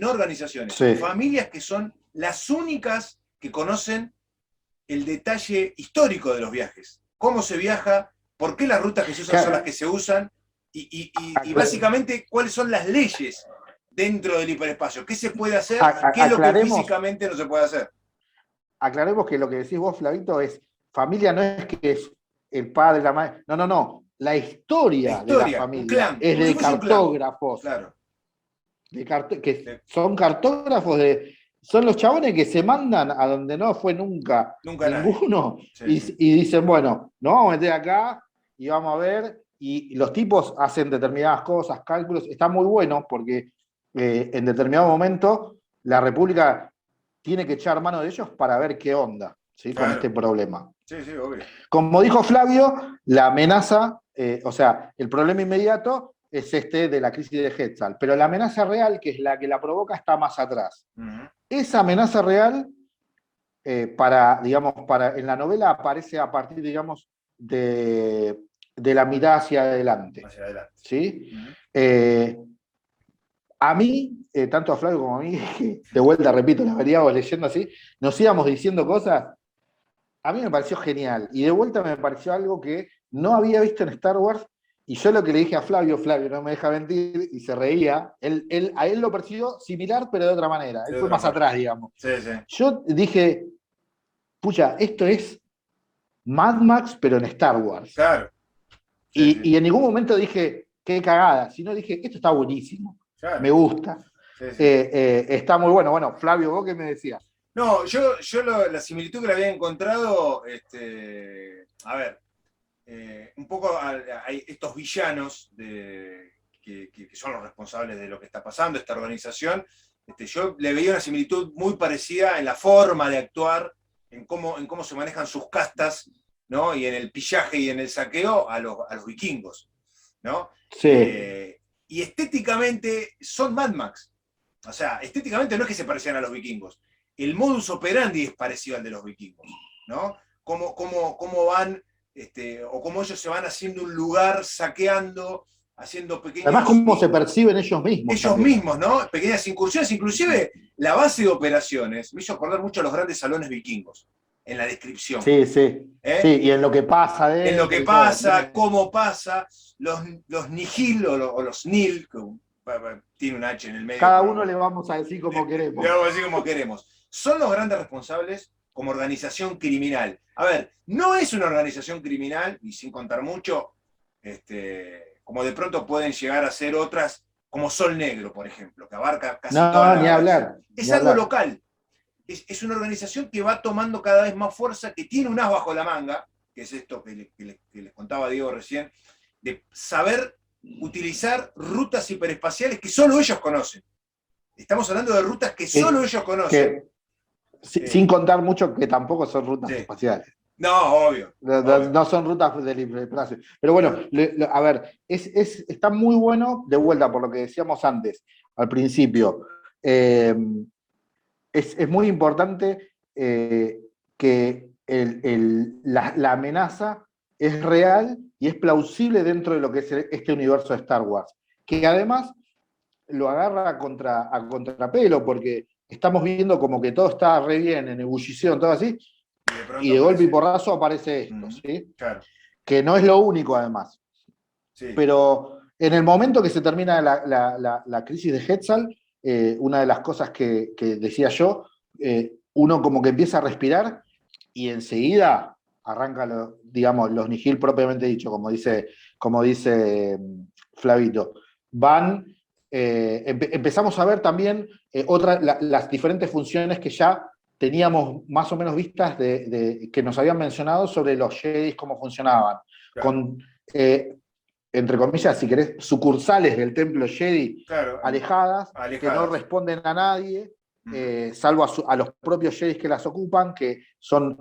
no organizaciones, familias que son las únicas que conocen el detalle histórico de los viajes. Cómo se viaja, por qué las rutas que se usan son las que se usan, y básicamente cuáles son las leyes dentro del hiperespacio, qué se puede hacer y qué es lo que físicamente no se puede hacer. Aclaremos que lo que decís vos, Flavito, es familia, no es que es el padre, la madre, no, la historia de la familia es de cartógrafos. Claro. Son cartógrafos son los chabones que se mandan a donde no fue nunca ninguno y dicen, bueno, nos vamos a meter acá y vamos a ver, y los tipos hacen determinadas cosas, cálculos, está muy bueno porque en determinado momento la República tiene que echar mano de ellos para ver qué onda, ¿sí? Con este problema. Sí, obvio. Como dijo Flavio, la amenaza, o sea, el problema inmediato es de la crisis de Hetzal, pero la amenaza real, que es la que la provoca, está más atrás. Esa amenaza real, en la novela aparece a partir, digamos, de la mirada hacia adelante. ¿Sí? A mí, tanto a Flavio como a mí, de vuelta, repito, las veníamos leyendo así, nos íbamos diciendo cosas. A mí me pareció genial. Y de vuelta me pareció algo que no había visto en Star Wars. Y yo lo que le dije a Flavio no me deja mentir, y se reía. A él lo percibió similar, pero de otra manera. Él fue más atrás, digamos. Yo dije, pucha, esto es Mad Max, pero en Star Wars. Claro. Y en ningún momento dije, qué cagada. Sino dije, esto está buenísimo. Claro. Me gusta. Está muy bueno. Bueno, Flavio, ¿vos qué me decías? No, yo la similitud que le había encontrado, a ver, un poco a estos villanos que son los responsables de lo que está pasando, esta organización. Yo le veía una similitud muy parecida en la forma de actuar, en cómo se manejan sus castas, ¿no? Y en el pillaje y en el saqueo a los vikingos, ¿no? Sí. Y estéticamente son Mad Max. O sea, estéticamente no es que se parecían a los vikingos. El modus operandi es parecido al de los vikingos, ¿no? Cómo van, o cómo ellos se van haciendo un lugar, saqueando, haciendo Además, pequeños cómo se perciben ellos mismos ellos también. mismos, ¿no? Pequeñas incursiones, inclusive la base de operaciones me hizo acordar mucho a los grandes salones vikingos, en la descripción. Sí, sí. ¿Eh? Sí, y en lo que pasa En lo adentro que y todo. pasa, cómo pasa, los nihil o los nil, que tiene un H en el medio, Cada pero uno le vamos a decir como le queremos. vamos a decir como queremos. Son los grandes responsables como organización criminal. A ver, no es una organización criminal, y sin contar mucho, como de pronto pueden llegar a ser otras, como Sol Negro, por ejemplo, que abarca casi toda No, la ni galaxia. hablar. Es Ni algo hablar. local. Es una organización que va tomando cada vez más fuerza, que tiene un as bajo la manga, que es esto que les contaba Diego recién, de saber utilizar rutas hiperespaciales que solo ellos conocen. Estamos hablando de rutas que solo ellos conocen. Que, sin contar mucho que tampoco son rutas Sí. espaciales. No, obvio. No son rutas del hiperespacio. Pero bueno, a ver, está muy bueno, de vuelta por lo que decíamos antes, al principio. Es muy importante que la amenaza es real y es plausible dentro de lo que es este universo de Star Wars. Que además lo agarra a contrapelo, porque estamos viendo como que todo está re bien en ebullición, todo así, y de golpe y porrazo aparece esto, ¿sí? Claro. Que no es lo único además. Sí. Pero en el momento que se termina la crisis de Hetzal, una de las cosas que decía yo, uno como que empieza a respirar y enseguida arranca, digamos, los nihil propiamente dicho, como dice Flavito. Empezamos a ver también las diferentes funciones que ya teníamos más o menos vistas que nos habían mencionado sobre los Jedi, cómo funcionaban. Claro. Con, entre comillas, si querés, sucursales del templo Jedi, claro, alejadas, que no responden a nadie, salvo a los propios Jedi que las ocupan, que son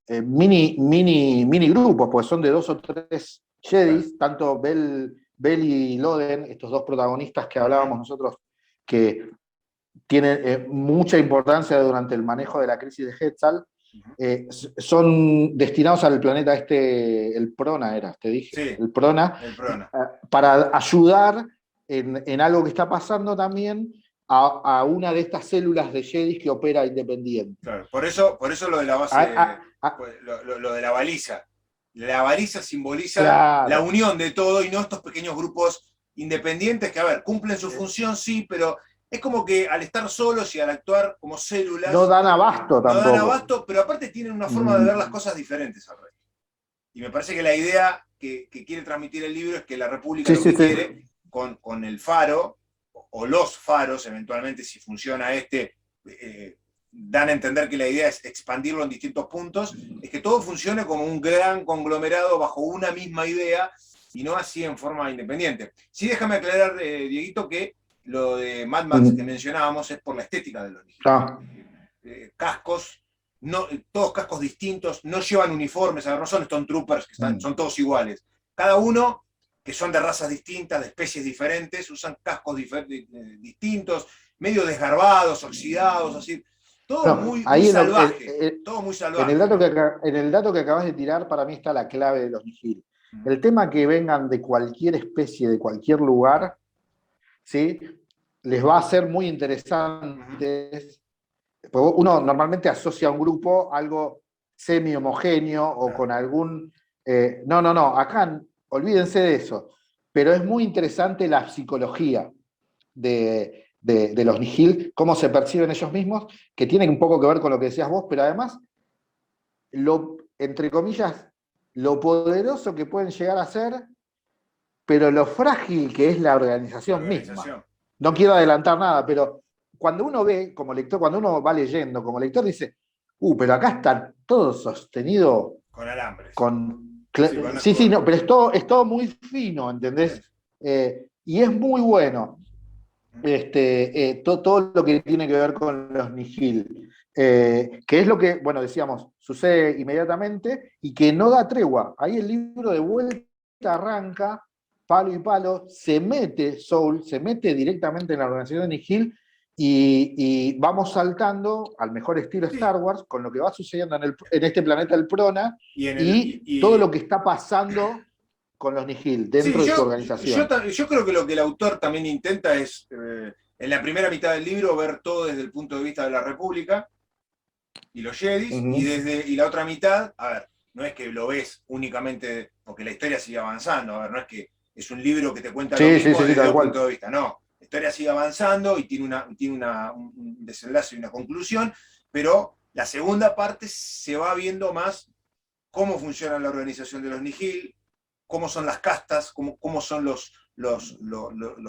mini grupos, pues son de 2 o 3 Jedis, tanto Bell y Loden, estos dos protagonistas que hablábamos nosotros, que tienen mucha importancia durante el manejo de la crisis de Hetzal, son destinados al planeta el Prona era, te dije, sí, el Prona, para ayudar en algo que está pasando también a una de estas células de Jedi que opera independiente. Claro, por eso lo de la base, lo de la baliza. La baliza simboliza claro, la unión de todo y no estos pequeños grupos independientes que, a ver, cumplen su función, sí, pero es como que al estar solos y al actuar como células, no dan abasto tampoco. No dan abasto, pero aparte tienen una forma de ver las cosas diferentes al resto. Y me parece que la idea que quiere transmitir el libro es que la República quiere, con el faro, o los faros, eventualmente, si funciona dan a entender que la idea es expandirlo en distintos puntos, es que todo funcione como un gran conglomerado bajo una misma idea y no así en forma independiente. Sí, déjame aclarar, Dieguito, que lo de Mad Max que mencionábamos es por la estética de los cascos, todos cascos distintos, no llevan uniformes, no son Stormtroopers, que son todos iguales. Cada uno, que son de razas distintas, de especies diferentes, usan cascos distintos, medio desgarbados, oxidados, así. Todo muy salvaje. Todo muy salvaje. En el dato que acabas de tirar, para mí está la clave de los nihil. El tema que vengan de cualquier especie, de cualquier lugar, ¿sí? Les va a ser muy interesante. Uno normalmente asocia a un grupo algo semi-homogéneo o con algún... no, acá olvídense de eso. Pero es muy interesante la psicología de los nihil, cómo se perciben ellos mismos, que tiene un poco que ver con lo que decías vos, pero además, entre comillas, lo poderoso que pueden llegar a ser, pero lo frágil que es la organización misma. No quiero adelantar nada, pero cuando uno ve, como lector, cuando uno va leyendo como lector, dice, pero acá está todo sostenido con alambres. Sí, bueno, Sí, sí, no, pero es todo muy fino, ¿entendés? Y es muy bueno. Todo lo que tiene que ver con los Nihil, que es lo que, bueno, decíamos, sucede inmediatamente y que no da tregua. Ahí el libro de vuelta arranca, palo y palo, Soul, se mete directamente en la organización de Nihil y vamos saltando al mejor estilo sí. Star Wars con lo que va sucediendo en este planeta el Prona Y en el, y todo lo que está pasando con los Nihil sí, dentro de su organización. yo creo que lo que el autor también intenta es, en la primera mitad del libro, ver todo desde el punto de vista de la República y los Jedis, Uh -huh. y la otra mitad, a ver, no es que lo ves únicamente porque la historia sigue avanzando, a ver, no es que es un libro que te cuenta lo Sí, sí, mismo sí, sí, desde tal otro cual. punto de vista, no, la historia sigue avanzando y tiene un desenlace y una conclusión, pero la segunda parte se va viendo más cómo funciona la organización de los Nihil, cómo son las castas, cómo son los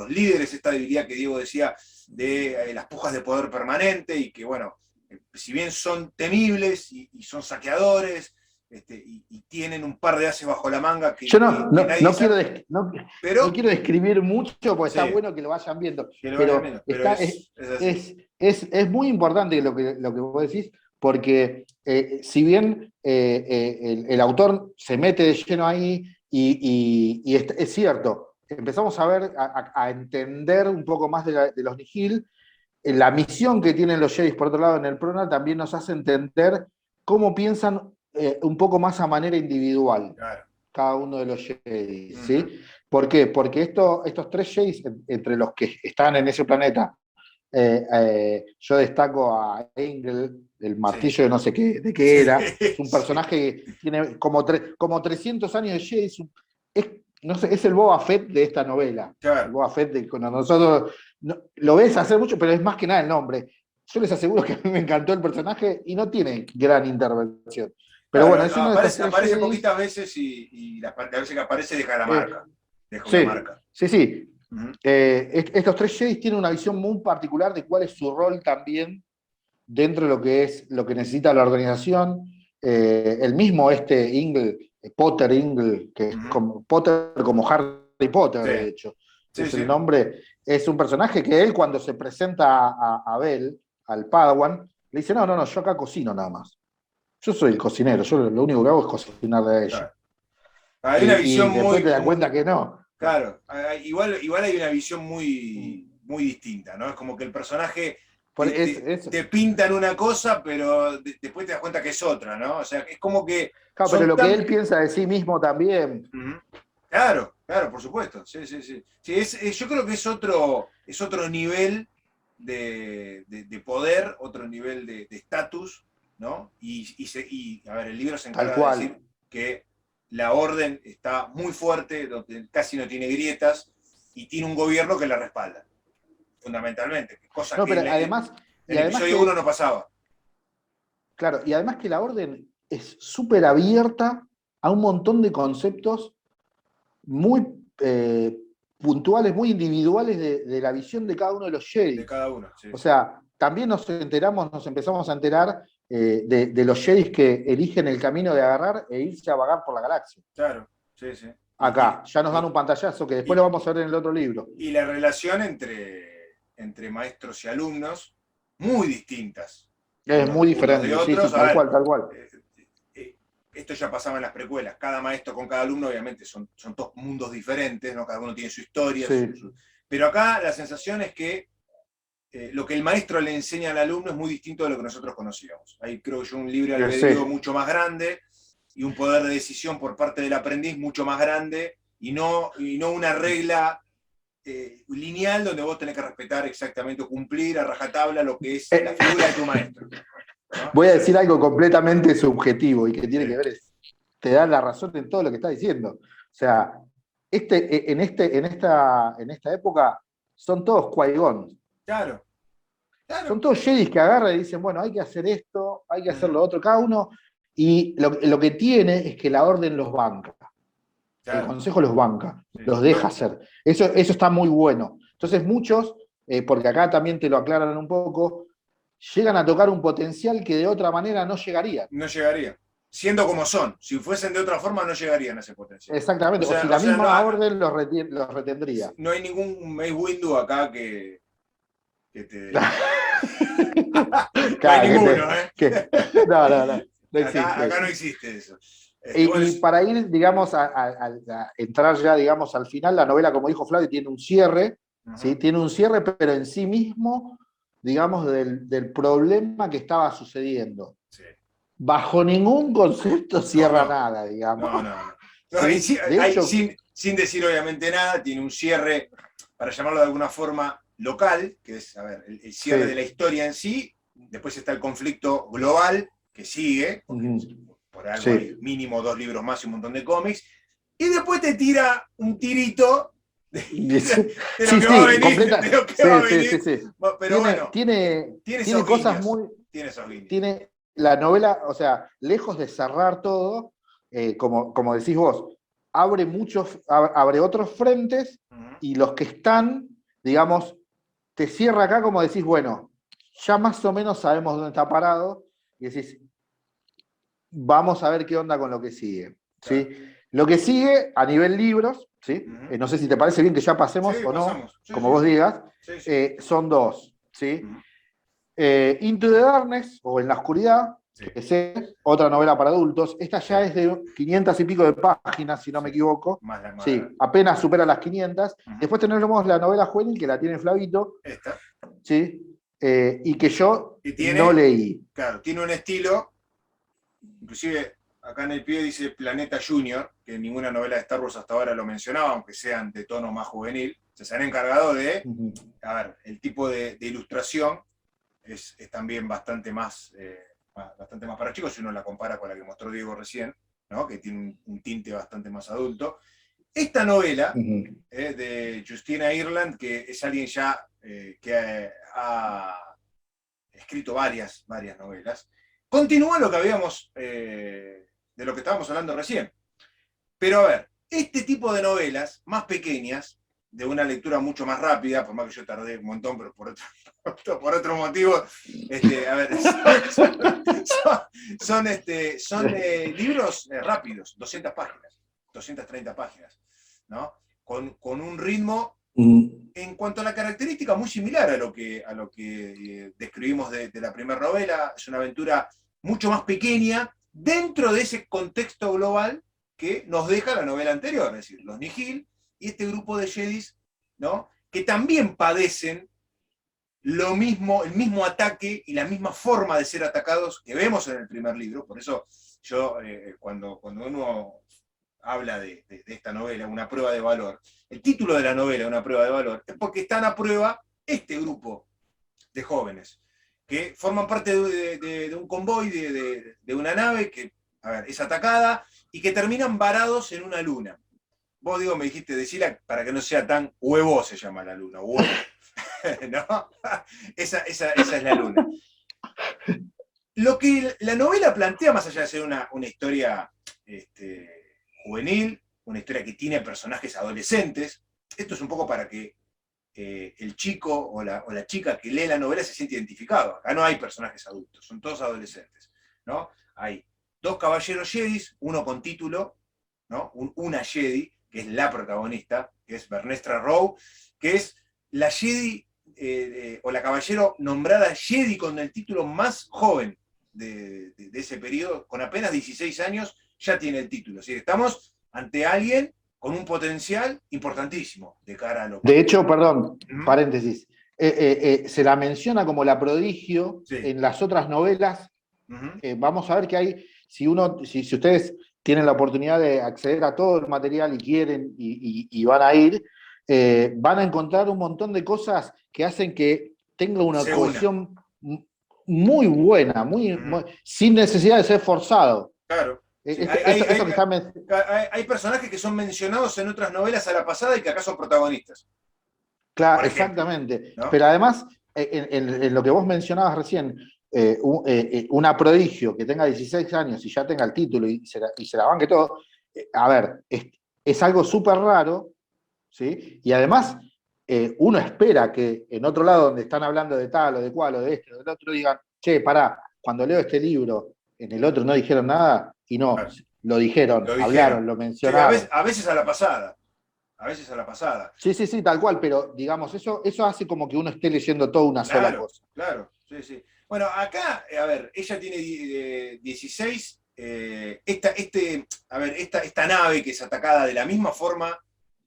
líderes, esta debilidad que Diego decía de las pujas de poder permanente y que, bueno, si bien son temibles y son saqueadores, y tienen un par de ases bajo la manga Yo que nadie sabe, no pero quiero describir mucho porque está sí, bueno que lo vayan viendo, que lo vayan pero viendo, pero es así. es muy importante lo que vos decís, porque si bien el autor se mete de lleno ahí y es cierto, empezamos a ver, a entender un poco más de los Nihil, la misión que tienen los Jedi por otro lado en el Prona también nos hace entender cómo piensan un poco más a manera individual Claro. cada uno de los Jedi, Uh -huh. ¿sí? ¿Por qué? Porque estos tres Jedi, entre los que están en ese planeta, yo destaco a Engel, el Sí. martillo de no sé qué, de qué Sí. era, es un Sí. personaje que tiene como 300 años de Jedi, no sé, es el Boba Fett de esta novela, el Claro. Boba Fett de cuando nosotros lo ves hacer mucho, pero es más que nada el nombre. Yo les aseguro que a mí me encantó el personaje y no tiene gran intervención. Pero Claro, bueno, es uno de estos tres aparece Jedi. poquitas veces y las veces que aparece deja la Eh, marca. Deja una sí, marca. sí, sí. Uh -huh. Estos tres Jedi tienen una visión muy particular de cuál es su rol también dentro de lo que es lo que necesita la organización. El mismo Ingle, Potter Ingle, que es Uh -huh. como Potter como Harry Potter, Sí, de hecho, sí, es el sí. nombre, es un personaje que él cuando se presenta a Bell, al Padawan, le dice, no, no, no, yo acá cocino nada más. Yo soy el cocinero, yo lo único que hago es cocinarle a ellos. Claro. Hay una Y visión después te das muy, cuenta que no. claro, igual hay una visión muy distinta, ¿no? Es como que el personaje te pintan una cosa, pero después te das cuenta que es otra, ¿no? O sea, es como que Claro, pero son lo que tan... él piensa de sí mismo también. Uh-huh. Claro, claro, por supuesto. Sí, sí, sí. Sí, yo creo que es otro nivel de poder, otro nivel de estatus, ¿no? A ver, el libro se Tal encarga de cual. decir que la orden está muy fuerte, donde casi no tiene grietas, y tiene un gobierno que la respalda, fundamentalmente, cosa No, que pero en y además episodio uno que, no pasaba. claro, y además que la orden es súper abierta a un montón de conceptos muy puntuales, muy individuales de la visión de cada uno de los De Jedi. cada uno, sí, O sí. sea, también nos empezamos a enterar de los Jedi que eligen el camino de agarrar e irse a vagar por la galaxia. Claro, sí, sí. Acá, ya nos dan un Y, pantallazo que después lo y, vamos a ver en el otro libro. y la relación entre maestros y alumnos, muy distintas Es muy unos de diferente, sí, sí, otros. A ver, tal cual. eh, esto ya pasaba en las precuelas, cada maestro con cada alumno, obviamente son dos mundos diferentes, ¿no? Cada uno tiene su historia, Sí. pero acá la sensación es que lo que el maestro le enseña al alumno es muy distinto de lo que nosotros conocíamos. Hay, creo yo, un libre albedrío Sí. mucho más grande y un poder de decisión por parte del aprendiz mucho más grande y no una regla lineal donde vos tenés que respetar exactamente o cumplir a rajatabla lo que es la figura de tu maestro, ¿no? Voy a decir algo completamente subjetivo y que tiene Sí. que ver, te da la razón en todo lo que está diciendo. O sea, en esta época son todos Qui-Gon. Claro, Son claro. todos Jedis que agarran y dicen, bueno, hay que hacer esto, hay que Uh hacer -huh. lo otro, cada uno. Y lo que tiene es que la orden los banca. El Claro. consejo los banca, Sí. los deja hacer. Eso está muy bueno. Entonces muchos, porque acá también te lo aclaran un poco, llegan a tocar un potencial que de otra manera no llegarían. No llegaría. siendo como son. Si fuesen de otra forma, no llegarían a ese potencial. Exactamente, o si la misma orden los retendría. No hay ningún Mace Windu acá que te. No hay Claro, ninguno, no existe. Acá no existe eso. Y para ir, digamos, a entrar ya, digamos, al final, la novela, como dijo Flavio, tiene un cierre, ¿sí? Tiene un cierre, pero en sí mismo, digamos, del problema que estaba sucediendo. Sí. Bajo ningún concepto cierra nada, digamos. ¿Sí? De hecho, sin decir obviamente nada, tiene un cierre, para llamarlo de alguna forma, local, que es, a ver, el cierre de la historia en sí. Después está el conflicto global, que sigue, porque por algo hay mínimo 2 libros más y un montón de cómics. Y después te tira un tirito de lo que va a venir. Pero bueno, tiene cosas muy. Tiene esos líneas. Tiene la novela, o sea, lejos de cerrar todo, como decís vos, abre otros frentes y los que están, digamos, te cierra acá como decís, bueno, ya más o menos sabemos dónde está parado y decís, vamos a ver qué onda con lo que sigue. ¿Sí? Lo que sigue a nivel libros, ¿sí? No sé si te parece bien que ya pasemos o no, como vos digas, son 2. ¿Sí? Into the Darkness, o En la Oscuridad, que es otra novela para adultos. Esta ya es de 500 y pico de páginas, si no me equivoco. Sí, apenas supera las 500. Después tenemos la novela juvenil, que la tiene Flavito. Esta. ¿Sí? Y que yo no leí. Claro, tiene un estilo, inclusive acá en el pie dice Planeta Junior, que ninguna novela de Star Wars hasta ahora lo mencionaba, aunque sean de tono más juvenil. Se han encargado de, a ver, el tipo de ilustración es también bastante más para chicos, si uno la compara con la que mostró Diego recién, ¿no? Que tiene un tinte bastante más adulto. Esta novela de Justina Ireland, que es alguien ya que ha escrito varias novelas, continúa lo que habíamos, de lo que estábamos hablando recién. Pero a ver, este tipo de novelas más pequeñas, de una lectura mucho más rápida, por más que yo tardé un montón, pero por otro motivo, a ver, son libros rápidos, 200 páginas, 230 páginas, ¿no? Con un ritmo, en cuanto a la característica, muy similar a lo que describimos de la primera novela. Es una aventura mucho más pequeña dentro de ese contexto global que nos deja la novela anterior, es decir, los Nihil y este grupo de Jedis, ¿no? Que también padecen lo mismo, el mismo ataque y la misma forma de ser atacados que vemos en el primer libro. Por eso yo, cuando uno habla de esta novela, una prueba de valor, el título de la novela, una prueba de valor, es porque están a prueba este grupo de jóvenes que forman parte de un convoy, de una nave que, a ver, es atacada y que terminan varados en una luna. Vos, Diego, me dijiste, decirla para que no sea tan huevo, se llama la luna, huevo. ¿No? Esa es la luna. Lo que la novela plantea, más allá de ser una historia juvenil, una historia que tiene personajes adolescentes, esto es un poco para que el chico o la chica que lee la novela se siente identificado. Acá no hay personajes adultos, son todos adolescentes, ¿no? Hay 2 caballeros Jedis, uno con título, ¿no? Una Jedi, que es la protagonista, que es Vernestra Rwoh, que es la Jedi, o la caballero nombrada Jedi con el título más joven de ese periodo, con apenas 16 años, ya tiene el título. ¿Sí? Estamos ante alguien con un potencial importantísimo de cara a lo que... De hecho, perdón, paréntesis, se la menciona como la prodigio en las otras novelas. Vamos a ver que hay, si ustedes tienen la oportunidad de acceder a todo el material y quieren y van a ir, van a encontrar un montón de cosas que hacen que tenga una cohesión muy buena, muy, sin necesidad de ser forzado. Claro. Sí, hay personajes que son mencionados en otras novelas a la pasada y que acá son protagonistas. Claro, exactamente. ¿No? Pero además, en lo que vos mencionabas recién, una prodigio que tenga 16 años y ya tenga el título y se la banque todo, a ver, es algo súper raro, ¿sí? Y además, uno espera que en otro lado donde están hablando de tal o de cual o de este o del otro digan, che, pará, cuando leo este libro, en el otro no dijeron nada, y no, Claro, lo dijeron, lo dijeron. hablaron, lo Sí, mencionaron. a veces a la pasada. A veces a la pasada. Sí, sí, sí, tal cual, pero digamos, eso hace como que uno esté leyendo toda una sola Claro, cosa. claro. Sí, sí. Bueno, acá, a ver, ella tiene 16. Esta nave que es atacada de la misma forma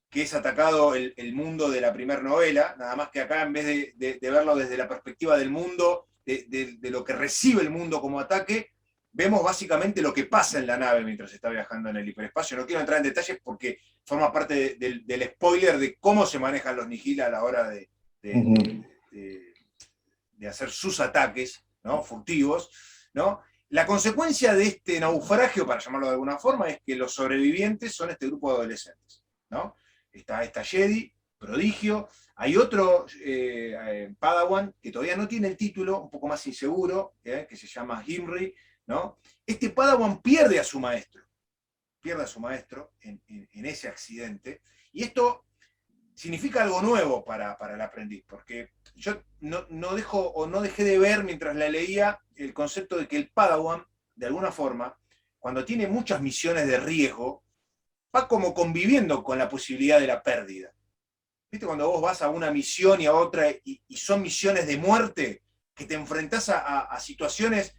que es atacado el mundo de la primera novela, nada más que acá en vez de verlo desde la perspectiva del mundo, de lo que recibe el mundo como ataque, vemos básicamente lo que pasa en la nave mientras está viajando en el hiperespacio. No quiero entrar en detalles porque forma parte del spoiler de cómo se manejan los Nihil a la hora de, Ujú. de, de hacer sus ataques, ¿no? Furtivos, ¿no? La consecuencia de este naufragio, para llamarlo de alguna forma, es que los sobrevivientes son este grupo de adolescentes, ¿no? Está esta Jedi, prodigio, hay otro Padawan que todavía no tiene el título, un poco más inseguro, que se llama Himri, ¿no? Este Padawan pierde a su maestro en ese accidente, y esto significa algo nuevo para el aprendiz, porque yo no dejé de ver mientras la leía el concepto de que el Padawan, de alguna forma, cuando tiene muchas misiones de riesgo, va como conviviendo con la posibilidad de la pérdida. ¿Viste cuando vos vas a una misión y a otra y son misiones de muerte, que te enfrentás a situaciones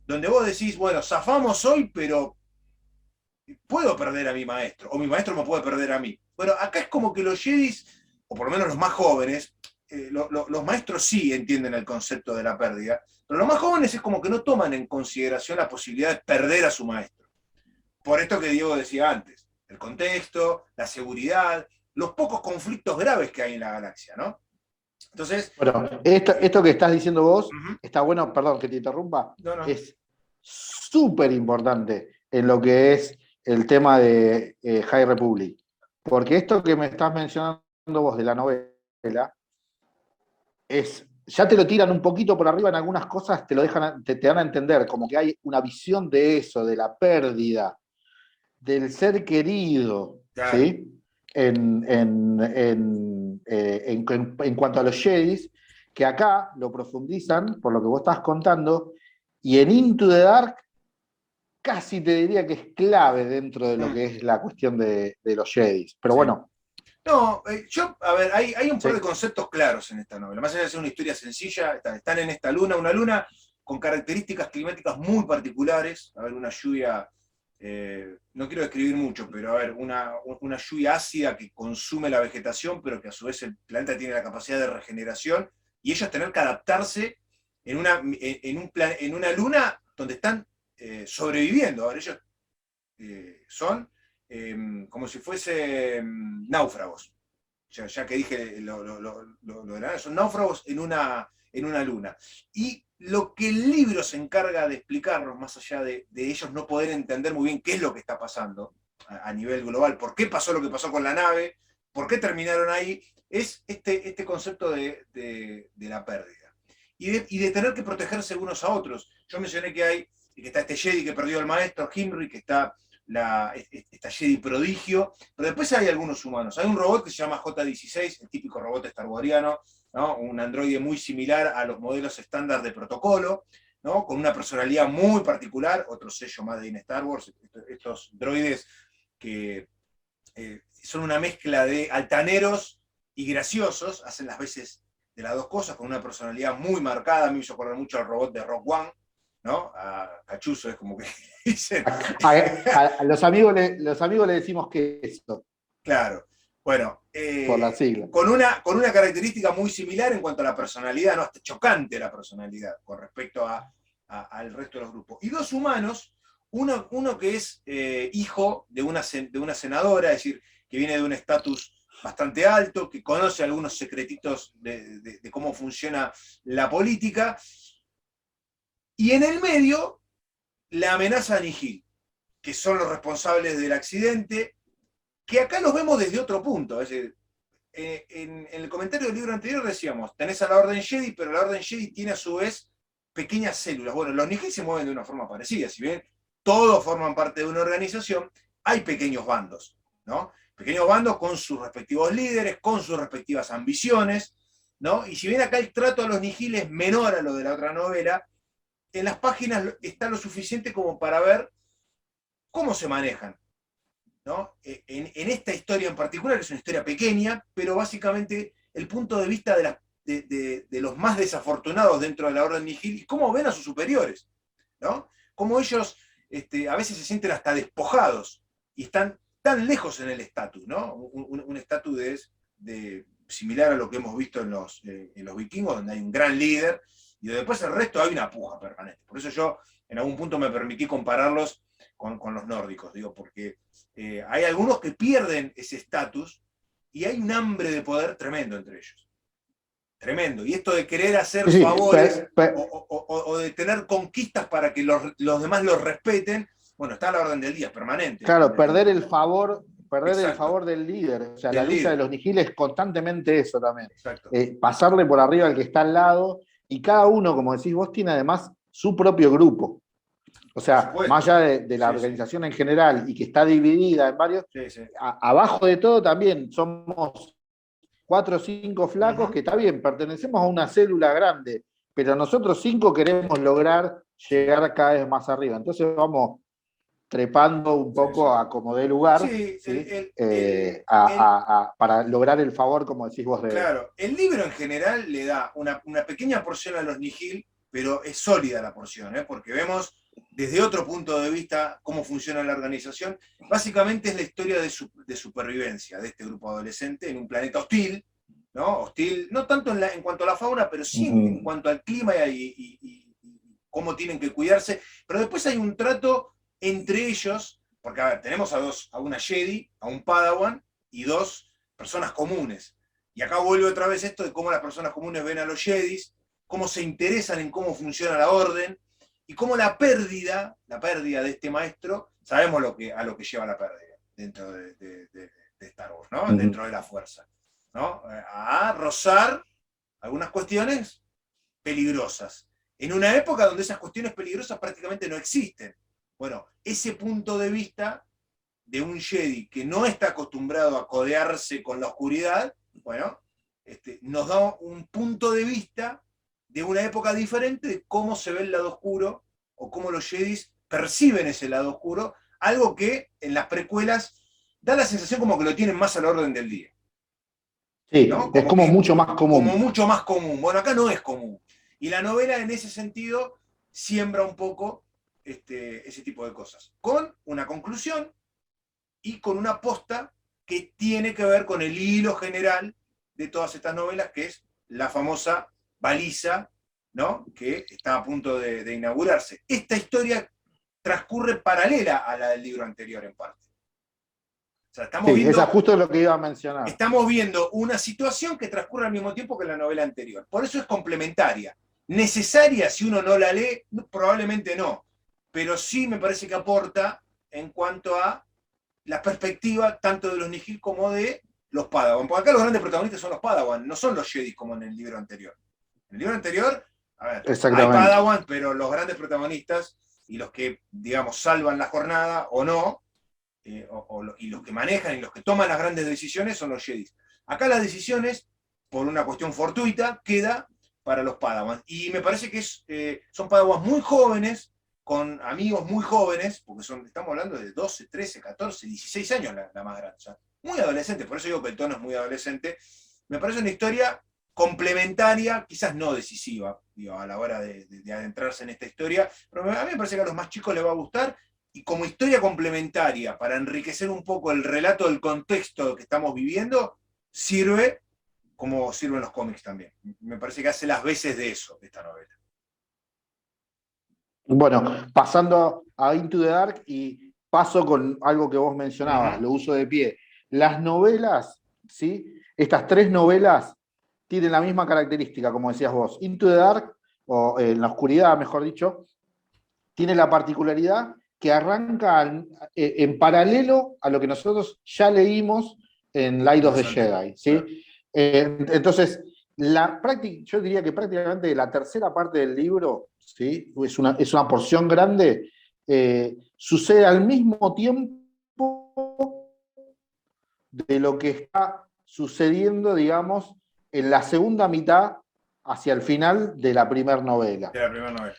donde vos decís, bueno, zafamos hoy, pero puedo perder a mi maestro, o mi maestro me puede perder a mí. Bueno, acá es como que los Jedis, o por lo menos los más jóvenes, los maestros sí entienden el concepto de la pérdida, pero los más jóvenes es como que no toman en consideración la posibilidad de perder a su maestro. Por esto que Diego decía antes, el contexto, la seguridad, los pocos conflictos graves que hay en la galaxia, ¿no? Entonces, Bueno, esto que estás diciendo vos, uh -huh. está bueno, perdón que te interrumpa, No, no. es súper importante en lo que es el tema de High Republic. Porque esto que me estás mencionando vos de la novela, ya te lo tiran un poquito por arriba en algunas cosas, te lo dejan, te dan a entender, como que hay una visión de eso, de la pérdida, del ser querido, Claro. ¿sí? En cuanto a los Jedis, que acá lo profundizan, por lo que vos estás contando, y en Into the Dark casi te diría que es clave dentro de lo que es la cuestión de los Jedis. Pero Sí. bueno. No, a ver, hay un par de Sí. conceptos claros en esta novela. Más allá de ser una historia sencilla, están en esta luna, una luna con características climáticas muy particulares. A ver, una lluvia, no quiero describir mucho, pero a ver, una lluvia ácida que consume la vegetación, pero que a su vez el planeta tiene la capacidad de regeneración, y ellos tener que adaptarse en una luna donde están sobreviviendo. A ver, ellos son como si fuesen náufragos. Ya que dije lo de la, son náufragos en una luna. Y lo que el libro se encarga de explicarnos, más allá de ellos no poder entender muy bien qué es lo que está pasando a nivel global, por qué pasó lo que pasó con la nave, por qué terminaron ahí, es este concepto de la pérdida. Y de tener que protegerse unos a otros. Yo mencioné que está este Jedi que perdió al maestro, Himri, que está esta Jedi prodigio, pero después hay algunos humanos. Hay un robot que se llama J-16, el típico robot starwariano, ¿no? Un androide muy similar a los modelos estándar de protocolo, ¿no? Con una personalidad muy particular, otro sello más de in Star Wars, estos droides que son una mezcla de altaneros y graciosos, hacen las veces de las dos cosas, con una personalidad muy marcada. A mí me hizo acordar mucho al robot de Rock One, ¿no? A Cachuzo es como que dicen. A los amigos le decimos que esto, Claro. Bueno, por la sigla. con una característica muy similar en cuanto a la personalidad, ¿no? Hasta chocante la personalidad con respecto al resto de los grupos. Y dos humanos, uno que es hijo de una senadora, es decir, que viene de un estatus bastante alto, que conoce algunos secretitos de cómo funciona la política, y en el medio la amenaza Nihil, que son los responsables del accidente, que acá los vemos desde otro punto. Es decir, en el comentario del libro anterior decíamos, tenés a la Orden Jedi, pero la Orden Jedi tiene a su vez pequeñas células. Bueno, los Nihil se mueven de una forma parecida. Si bien todos forman parte de una organización, hay pequeños bandos, ¿no? Pequeños bandos con sus respectivos líderes, con sus respectivas ambiciones, ¿no? Y si bien acá el trato a los Nihil es menor a lo de la otra novela, en las páginas está lo suficiente como para ver cómo se manejan, ¿no? Esta historia en particular, es una historia pequeña, pero básicamente el punto de vista de los más desafortunados dentro de la Orden Nihil y cómo ven a sus superiores, ¿no? Cómo ellos a veces se sienten hasta despojados y están tan lejos en el estatus, ¿no? Un estatus similar a lo que hemos visto en los vikingos, donde hay un gran líder y después el resto hay una puja permanente. Por eso yo en algún punto me permití compararlos con los nórdicos, digo, porque hay algunos que pierden ese estatus y hay un hambre de poder tremendo entre ellos. Tremendo. Y esto de querer hacer favores o de tener conquistas para que los demás los respeten, bueno, está a la orden del día, es permanente. Claro, perder el favor del líder. O sea, la lucha de los Nihil es constantemente eso también. Pasarle por arriba al que está al lado, y cada uno, como decís vos, tiene además su propio grupo. O sea, más allá de la organización en general y que está dividida en varios, abajo de todo también somos 4 o 5 flacos que está bien, pertenecemos a una célula grande, pero nosotros 5 queremos lograr llegar cada vez más arriba. Entonces vamos trepando un poco a como dé lugar para lograr el favor, como decís vos. Claro, el libro en general le da una pequeña porción a los Nihil, pero es sólida la porción, porque vemos desde otro punto de vista cómo funciona la organización. Básicamente es la historia de supervivencia de este grupo adolescente en un planeta hostil, ¿no? Hostil, no tanto en cuanto a la fauna, pero sí en cuanto al clima y cómo tienen que cuidarse. Pero después hay un trato entre ellos, porque a ver, tenemos a una Jedi, a un Padawan y 2 personas comunes. Y acá vuelve otra vez esto de cómo las personas comunes ven a los Jedis, cómo se interesan en cómo funciona la orden, y cómo la pérdida de este maestro, sabemos a lo que lleva la pérdida dentro de Star Wars, ¿no? Dentro de la fuerza, ¿no? A rozar algunas cuestiones peligrosas. En una época donde esas cuestiones peligrosas prácticamente no existen. Bueno, ese punto de vista de un Jedi que no está acostumbrado a codearse con la oscuridad, bueno, nos da un punto de vista de una época diferente de cómo se ve el lado oscuro o cómo los Jedis perciben ese lado oscuro, algo que en las precuelas da la sensación como que lo tienen más a la orden del día. Sí, ¿no? Es como mucho más común. Como mucho más común. Bueno, acá no es común. Y la novela en ese sentido siembra un poco ese tipo de cosas, con una conclusión y con una posta que tiene que ver con el hilo general de todas estas novelas, que es la famosa baliza, ¿no? Que está a punto de inaugurarse. Esta historia transcurre paralela a la del libro anterior en parte. O sea, estamos viendo, esa es justo lo que iba a mencionar. Estamos viendo una situación que transcurre al mismo tiempo que la novela anterior. Por eso es complementaria. Necesaria si uno no la lee, probablemente no. Pero sí me parece que aporta en cuanto a la perspectiva tanto de los Nihil como de los Padawan. Porque acá los grandes protagonistas son los Padawan, no son los Jedi como en el libro anterior. En el libro anterior, a ver, hay Padawan, pero los grandes protagonistas y los que, digamos, salvan la jornada o no, y los que manejan y los que toman las grandes decisiones son los Jedi. Acá las decisiones, por una cuestión fortuita, queda para los Padawan. Y me parece que son Padawan muy jóvenes, con amigos muy jóvenes, porque estamos hablando de 12, 13, 14, 16 años la más grande. O sea, muy adolescente, por eso digo que el tono es muy adolescente. Me parece una historia complementaria, quizás no decisiva, digo, a la hora de adentrarse en esta historia, pero a mí me parece que a los más chicos les va a gustar, y como historia complementaria, para enriquecer un poco el relato del contexto que estamos viviendo, sirve como sirven los cómics también. Me parece que hace las veces de eso, esta novela. Bueno, pasando a Into the Dark, y paso con algo que vos mencionabas, lo uso de pie. Las novelas, ¿sí? Estas 3 novelas tienen la misma característica, como decías vos. Into the Dark, o en la oscuridad, mejor dicho, tiene la particularidad que arranca en paralelo a lo que nosotros ya leímos en Light of the Jedi, ¿sí? Entonces, yo diría que prácticamente la tercera parte del libro, ¿sí? es una porción grande, sucede al mismo tiempo de lo que está sucediendo, digamos, en la segunda mitad hacia el final de la primera novela. De la primera novela.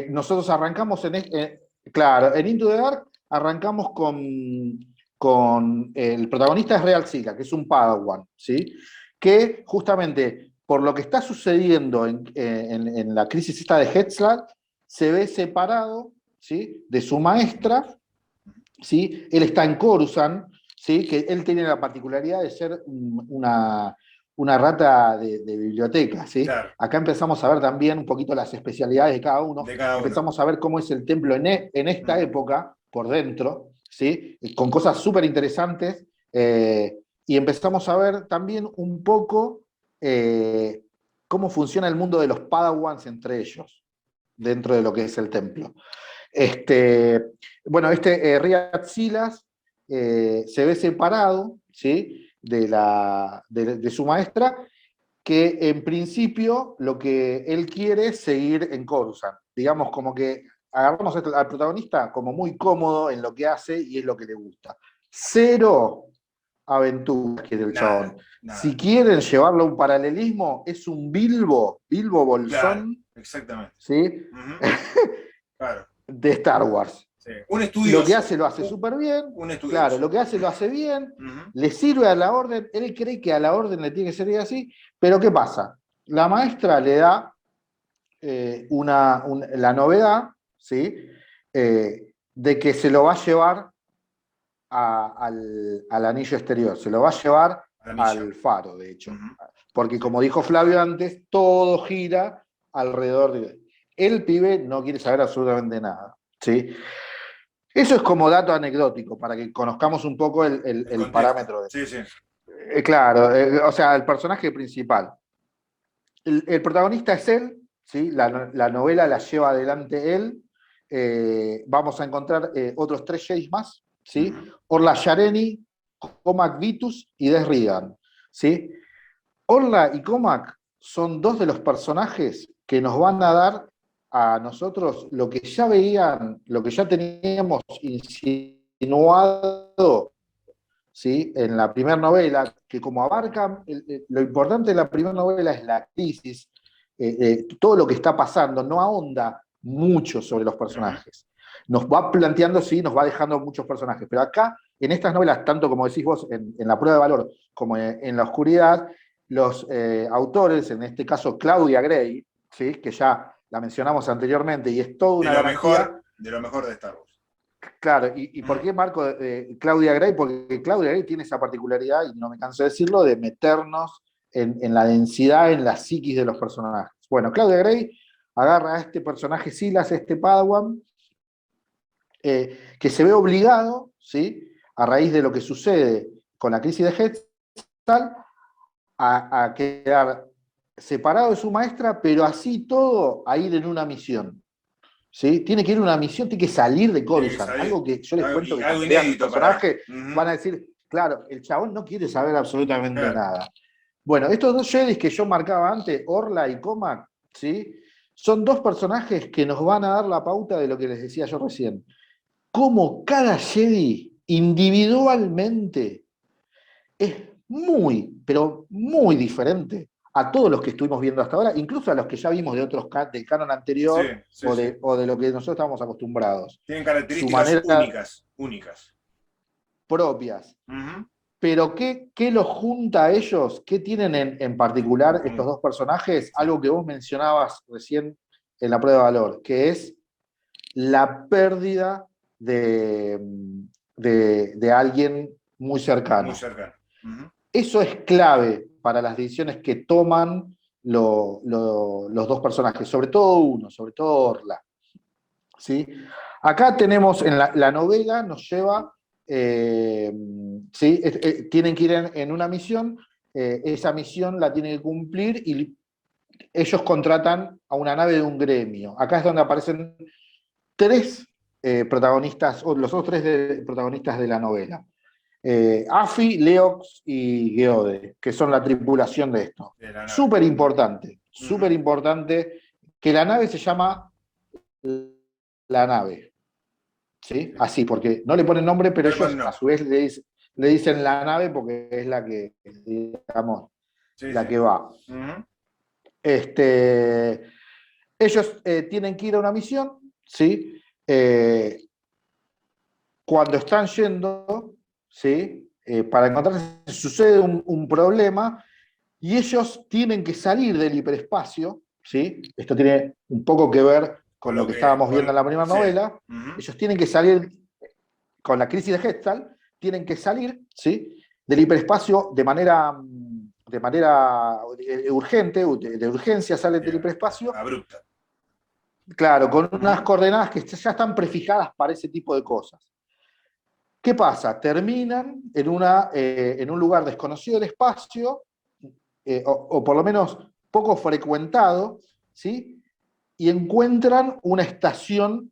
Nosotros arrancamos en Into the Dark, arrancamos con el protagonista es Real Sila, que es un Padawan, ¿sí? Que justamente por lo que está sucediendo en la crisis esta de Hetzlar, se ve separado, ¿sí? De su maestra, ¿sí? Él está en Coruscant, ¿sí? Que él tiene la particularidad de ser una rata de biblioteca, ¿sí? Claro, Acá empezamos a ver también un poquito las especialidades de cada uno, de cada uno. empezamos a ver cómo es el templo en esta época, por dentro, ¿sí? Con cosas súper interesantes, y empezamos a ver también un poco cómo funciona el mundo de los Padawans entre ellos, dentro de lo que es el templo. Bueno, Riat Silas se ve separado, ¿sí? de su maestra, que en principio lo que él quiere es seguir en Coruscant. Digamos, como que agarramos al protagonista como muy cómodo en lo que hace y es lo que le gusta. Cero aventuras quiere el Nada, chabón. Si nada. quieren llevarlo a un paralelismo, es un Bilbo Claro, Bolsón, exactamente. ¿sí? Ujú, claro, De Star Wars. sí. Un Lo que estudioso. hace lo hace súper bien, Un claro, estudioso. lo que hace lo hace bien, Ujú, le sirve a la orden, él cree que a la orden le tiene que servir así, pero ¿qué pasa? La maestra le da la novedad, ¿sí? De que se lo va a llevar al anillo exterior, se lo va a llevar a la milla. al faro, de hecho. Ujú, Porque sí. como dijo Flavio antes, todo gira alrededor de... El pibe no quiere saber absolutamente nada, ¿sí? Eso es como dato anecdótico, para que conozcamos un poco El el contexto. parámetro de Sí, esto. sí. Claro, o sea, el personaje principal. El protagonista es él, ¿sí? La novela la lleva adelante él. Vamos a encontrar otros 3 Jedi más, ¿sí? Ujú, Orla Yareni, Comac Vitus y Des Rigan, ¿sí? Orla y Comac son 2 de los personajes que nos van a dar a nosotros lo que ya veían, lo que ya teníamos insinuado, ¿sí? En la primera novela, que como abarca, lo importante de la primera novela es la crisis, todo lo que está pasando, no ahonda mucho sobre los ujú. personajes. Nos va planteando, sí, nos va dejando muchos personajes, pero acá, en estas novelas, tanto como decís vos, en La prueba de valor, como en La oscuridad, los autores, en este caso Claudia Gray, ¿sí? Que ya la mencionamos anteriormente y es toda una garantía. De lo mejor de Star Wars. Claro, ¿y por Ujú, qué marco Claudia Gray? Porque Claudia Gray tiene esa particularidad, y no me canso de decirlo, de meternos en la densidad, en la psiquis de los personajes. Bueno, Claudia Gray agarra a este personaje Silas, este Padawan, que se ve obligado, ¿sí? A raíz de lo que sucede con la crisis de Hetzal, a quedar separado de su maestra, pero así todo a ir en una misión. ¿Sí? Tiene que ir a una misión, tiene que salir de tiene que Coruscant. salir. Algo que yo les cuento que Algo cuando vean el inédito para él. personaje van Ujú, a decir, claro, el chabón no quiere saber absolutamente claro. nada. Bueno, estos 2 Jedis que yo marcaba antes, Orla y Comac, ¿sí? Son 2 personajes que nos van a dar la pauta de lo que les decía yo recién. Cómo cada Jedi individualmente es muy, pero muy diferente a todos los que estuvimos viendo hasta ahora, incluso a los que ya vimos de otros del canon Sí, anterior sí, sí. o de lo que nosotros estábamos acostumbrados. Tienen Su características manera únicas, únicas. propias. Ujú, Pero ¿qué los junta a ellos? ¿Qué tienen en particular estos común. 2 personajes? Sí. Algo que vos mencionabas recién en la prueba de valor, que es la pérdida de alguien muy Muy cercano. cercano. Ujú, Eso es clave para las decisiones que toman los 2 personajes, sobre todo uno, sobre todo Orla. ¿Sí? Acá tenemos, en la novela nos lleva, ¿sí? Tienen que ir en una misión, esa misión la tienen que cumplir y ellos contratan a una nave de un gremio. Acá es donde aparecen 3 protagonistas, o los otros 3 protagonistas de la novela. Afi, Leox y Geode, que son la tripulación de esto. de la nave. Súper Ujú, importante, que la nave se llama la nave, ¿sí? sí. Así, porque no le ponen nombre, pero No le ponen ellos a nombre. su vez le dicen la nave porque es la que, digamos, Sí, la sí. que va. Ujú, Este, ellos tienen que ir a una misión, ¿sí? Eh, cuando están yendo, ¿sí? Para encontrarse, sucede un problema y ellos tienen que salir del hiperespacio, ¿sí? Esto tiene un poco que ver con lo que estábamos viendo en la primera sí. novela. Ellos tienen que salir, con la crisis de Gestalt, tienen que salir, ¿sí? Del hiperespacio de manera urgente, de urgencia salen del hiperespacio. Abrupta. Claro, con unas coordenadas que ya están prefijadas para ese tipo de cosas. ¿Qué pasa? Terminan en un lugar desconocido del espacio, o por lo menos poco frecuentado, ¿sí? Y encuentran una estación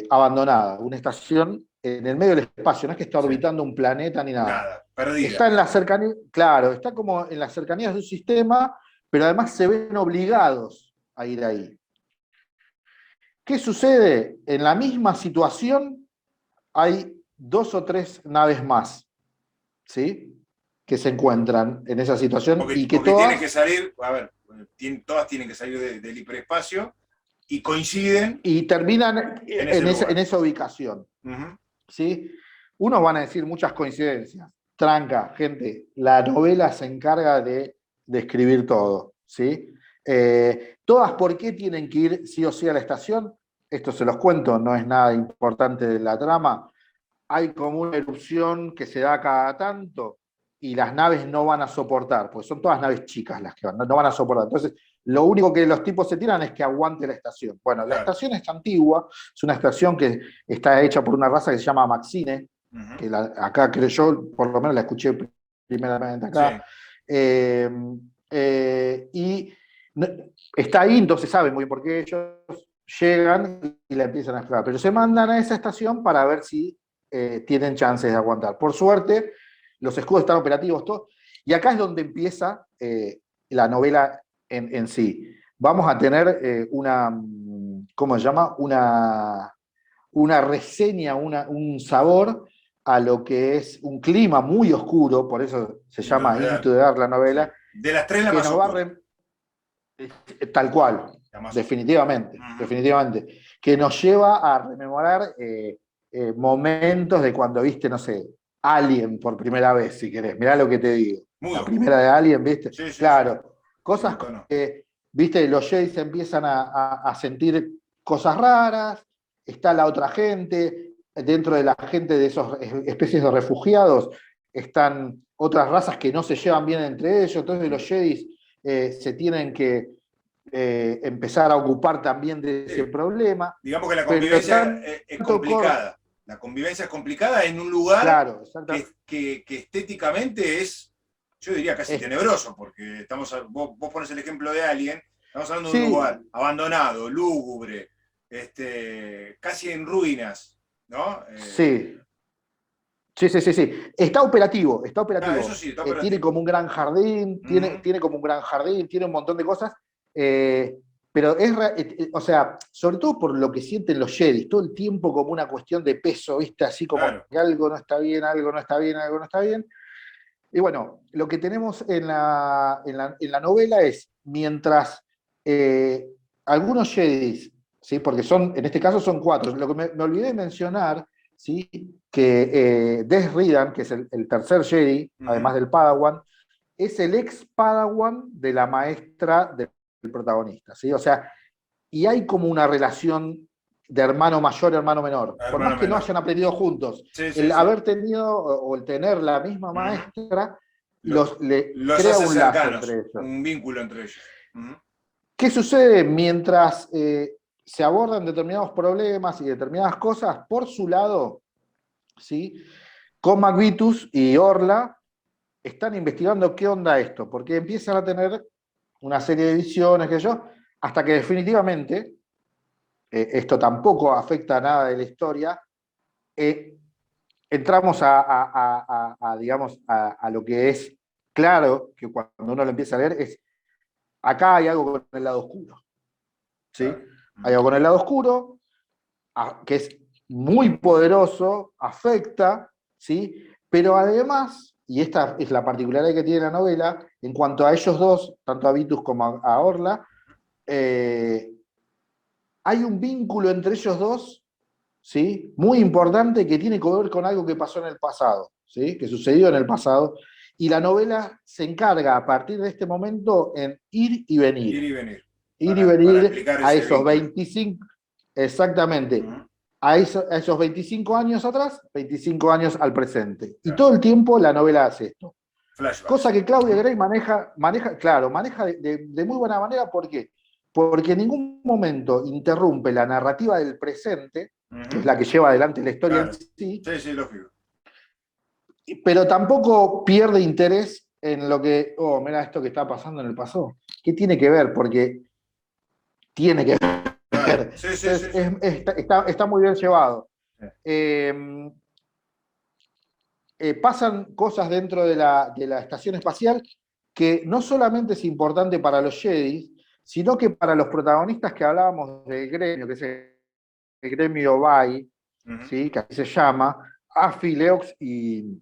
abandonada, una estación en el medio del espacio, no es que está orbitando un planeta ni nada. Nada, perdida. Está en la cercanía, claro, está como en las cercanías de un sistema, pero además se ven obligados a ir ahí. ¿Qué sucede? En la misma situación hay 2 o 3 naves más, ¿sí? Que se encuentran en esa situación y que porque todas... tienen que salir, a ver, todas tienen que salir del hiperespacio y coinciden. Y terminan en esa ubicación, ¿sí? Unos van a decir muchas coincidencias. Tranca, gente, la novela se encarga de describir todo, ¿sí? Todas, ¿por qué tienen que ir sí o sí a la estación? Esto se los cuento, no es nada importante de la trama. Hay como una erupción que se da cada tanto y las naves no van a soportar, porque son todas naves chicas las que van, no van a soportar. Entonces, lo único que los tipos se tiran es que aguante la estación. Bueno, la estación es antigua, es una estación que está hecha por una raza que se llama Maxine, que acá creo yo, por lo menos la escuché primeramente acá. Sí. Y está ahí, entonces saben muy bien por qué ellos llegan y la empiezan a explorar. Pero se mandan a esa estación para ver si tienen chances de aguantar. Por suerte, los escudos están operativos todos. Y acá es donde empieza la novela en sí. Vamos a tener ¿cómo se llama? Una reseña, un sabor a lo que es un clima muy oscuro, por eso se llama Into the Dark la novela. Sí. De las 3 la más oscura. Tal cual, definitivamente, definitivamente. Que nos lleva a rememorar momentos de cuando viste, no sé, Alien por primera vez, si querés. Mirá lo que te digo. La primera de Alien, ¿viste? Sí, sí, claro. Sí. Cosas no. que, ¿viste? Los Jedi empiezan a sentir cosas raras, está la otra gente, dentro de la gente de esas especies de refugiados están otras razas que no se llevan bien entre ellos, entonces los Jedi se tienen que empezar a ocupar también de ese problema. Digamos que la convivencia es complicada. La convivencia es complicada en un lugar, claro, que estéticamente es, yo diría casi tenebroso, porque vos pones el ejemplo de Alien, estamos hablando de un lugar abandonado, lúgubre, casi en ruinas, ¿no? Sí. Sí. Está operativo. Ah, eso sí, está operativo. Tiene como un gran jardín, tiene como un gran jardín, tiene un montón de cosas. Pero o sea, sobre todo por lo que sienten los Jedi, todo el tiempo como una cuestión de peso, ¿viste? Así como que algo no está bien, algo no está bien, algo no está bien. Y bueno, lo que tenemos en la novela es, mientras algunos Jedi, ¿sí? Porque en este caso son 4, lo que me olvidé de mencionar, ¿sí? Que Des Ridan, que es el tercer Jedi, además del Padawan, es el ex Padawan de la maestra del protagonista, ¿sí? O sea, y hay como una relación de hermano mayor, hermano menor. Por más que no hayan aprendido juntos, haber tenido o el tener la misma maestra los crea un lazo entre ellos. Un vínculo entre ellos. ¿Qué sucede? Mientras se abordan determinados problemas y determinadas cosas, por su lado, ¿sí? Con Macvitus y Orla están investigando qué onda esto, porque empiezan a tener una serie de visiones, hasta que definitivamente, esto tampoco afecta a nada de la historia, entramos digamos, a lo que es claro, que cuando uno lo empieza a leer, es acá hay algo con el lado oscuro. ¿Sí? Hay algo con el lado oscuro, que es muy poderoso, afecta, ¿sí? Pero además, y esta es la particularidad que tiene la novela, en cuanto a ellos dos, tanto a Vitus como a Orla, hay un vínculo entre ellos dos ¿sí? Muy importante que tiene que ver con algo que pasó en el pasado, ¿sí? Que sucedió en el pasado, y la novela se encarga a partir de este momento en Ir y venir, ir y para venir explicar a ese esos vínculo. 25, exactamente, Ujú. a esos 25 años atrás, 25 años al presente. Y Claro. todo el tiempo la novela hace esto. Cosa Flashbacks. que Claudia Ujú. Gray claro, maneja de muy buena manera. ¿Por qué? Porque en ningún momento interrumpe la narrativa del presente, que es Ujú. la que lleva adelante la historia en Claro. sí, Sí, sí, lógico. pero tampoco pierde interés en lo que, oh, mira esto que está pasando en el pasado. ¿Qué tiene que ver? Porque tiene que Claro. ver. Sí, sí, Entonces, sí, sí. está muy bien llevado. Sí. Eh, Pasan cosas dentro de la estación espacial que no solamente es importante para los Jedi, sino que para los protagonistas que hablábamos del gremio, que es el gremio Bai, Ujú. ¿sí? Que así se llama, Afi, Leox y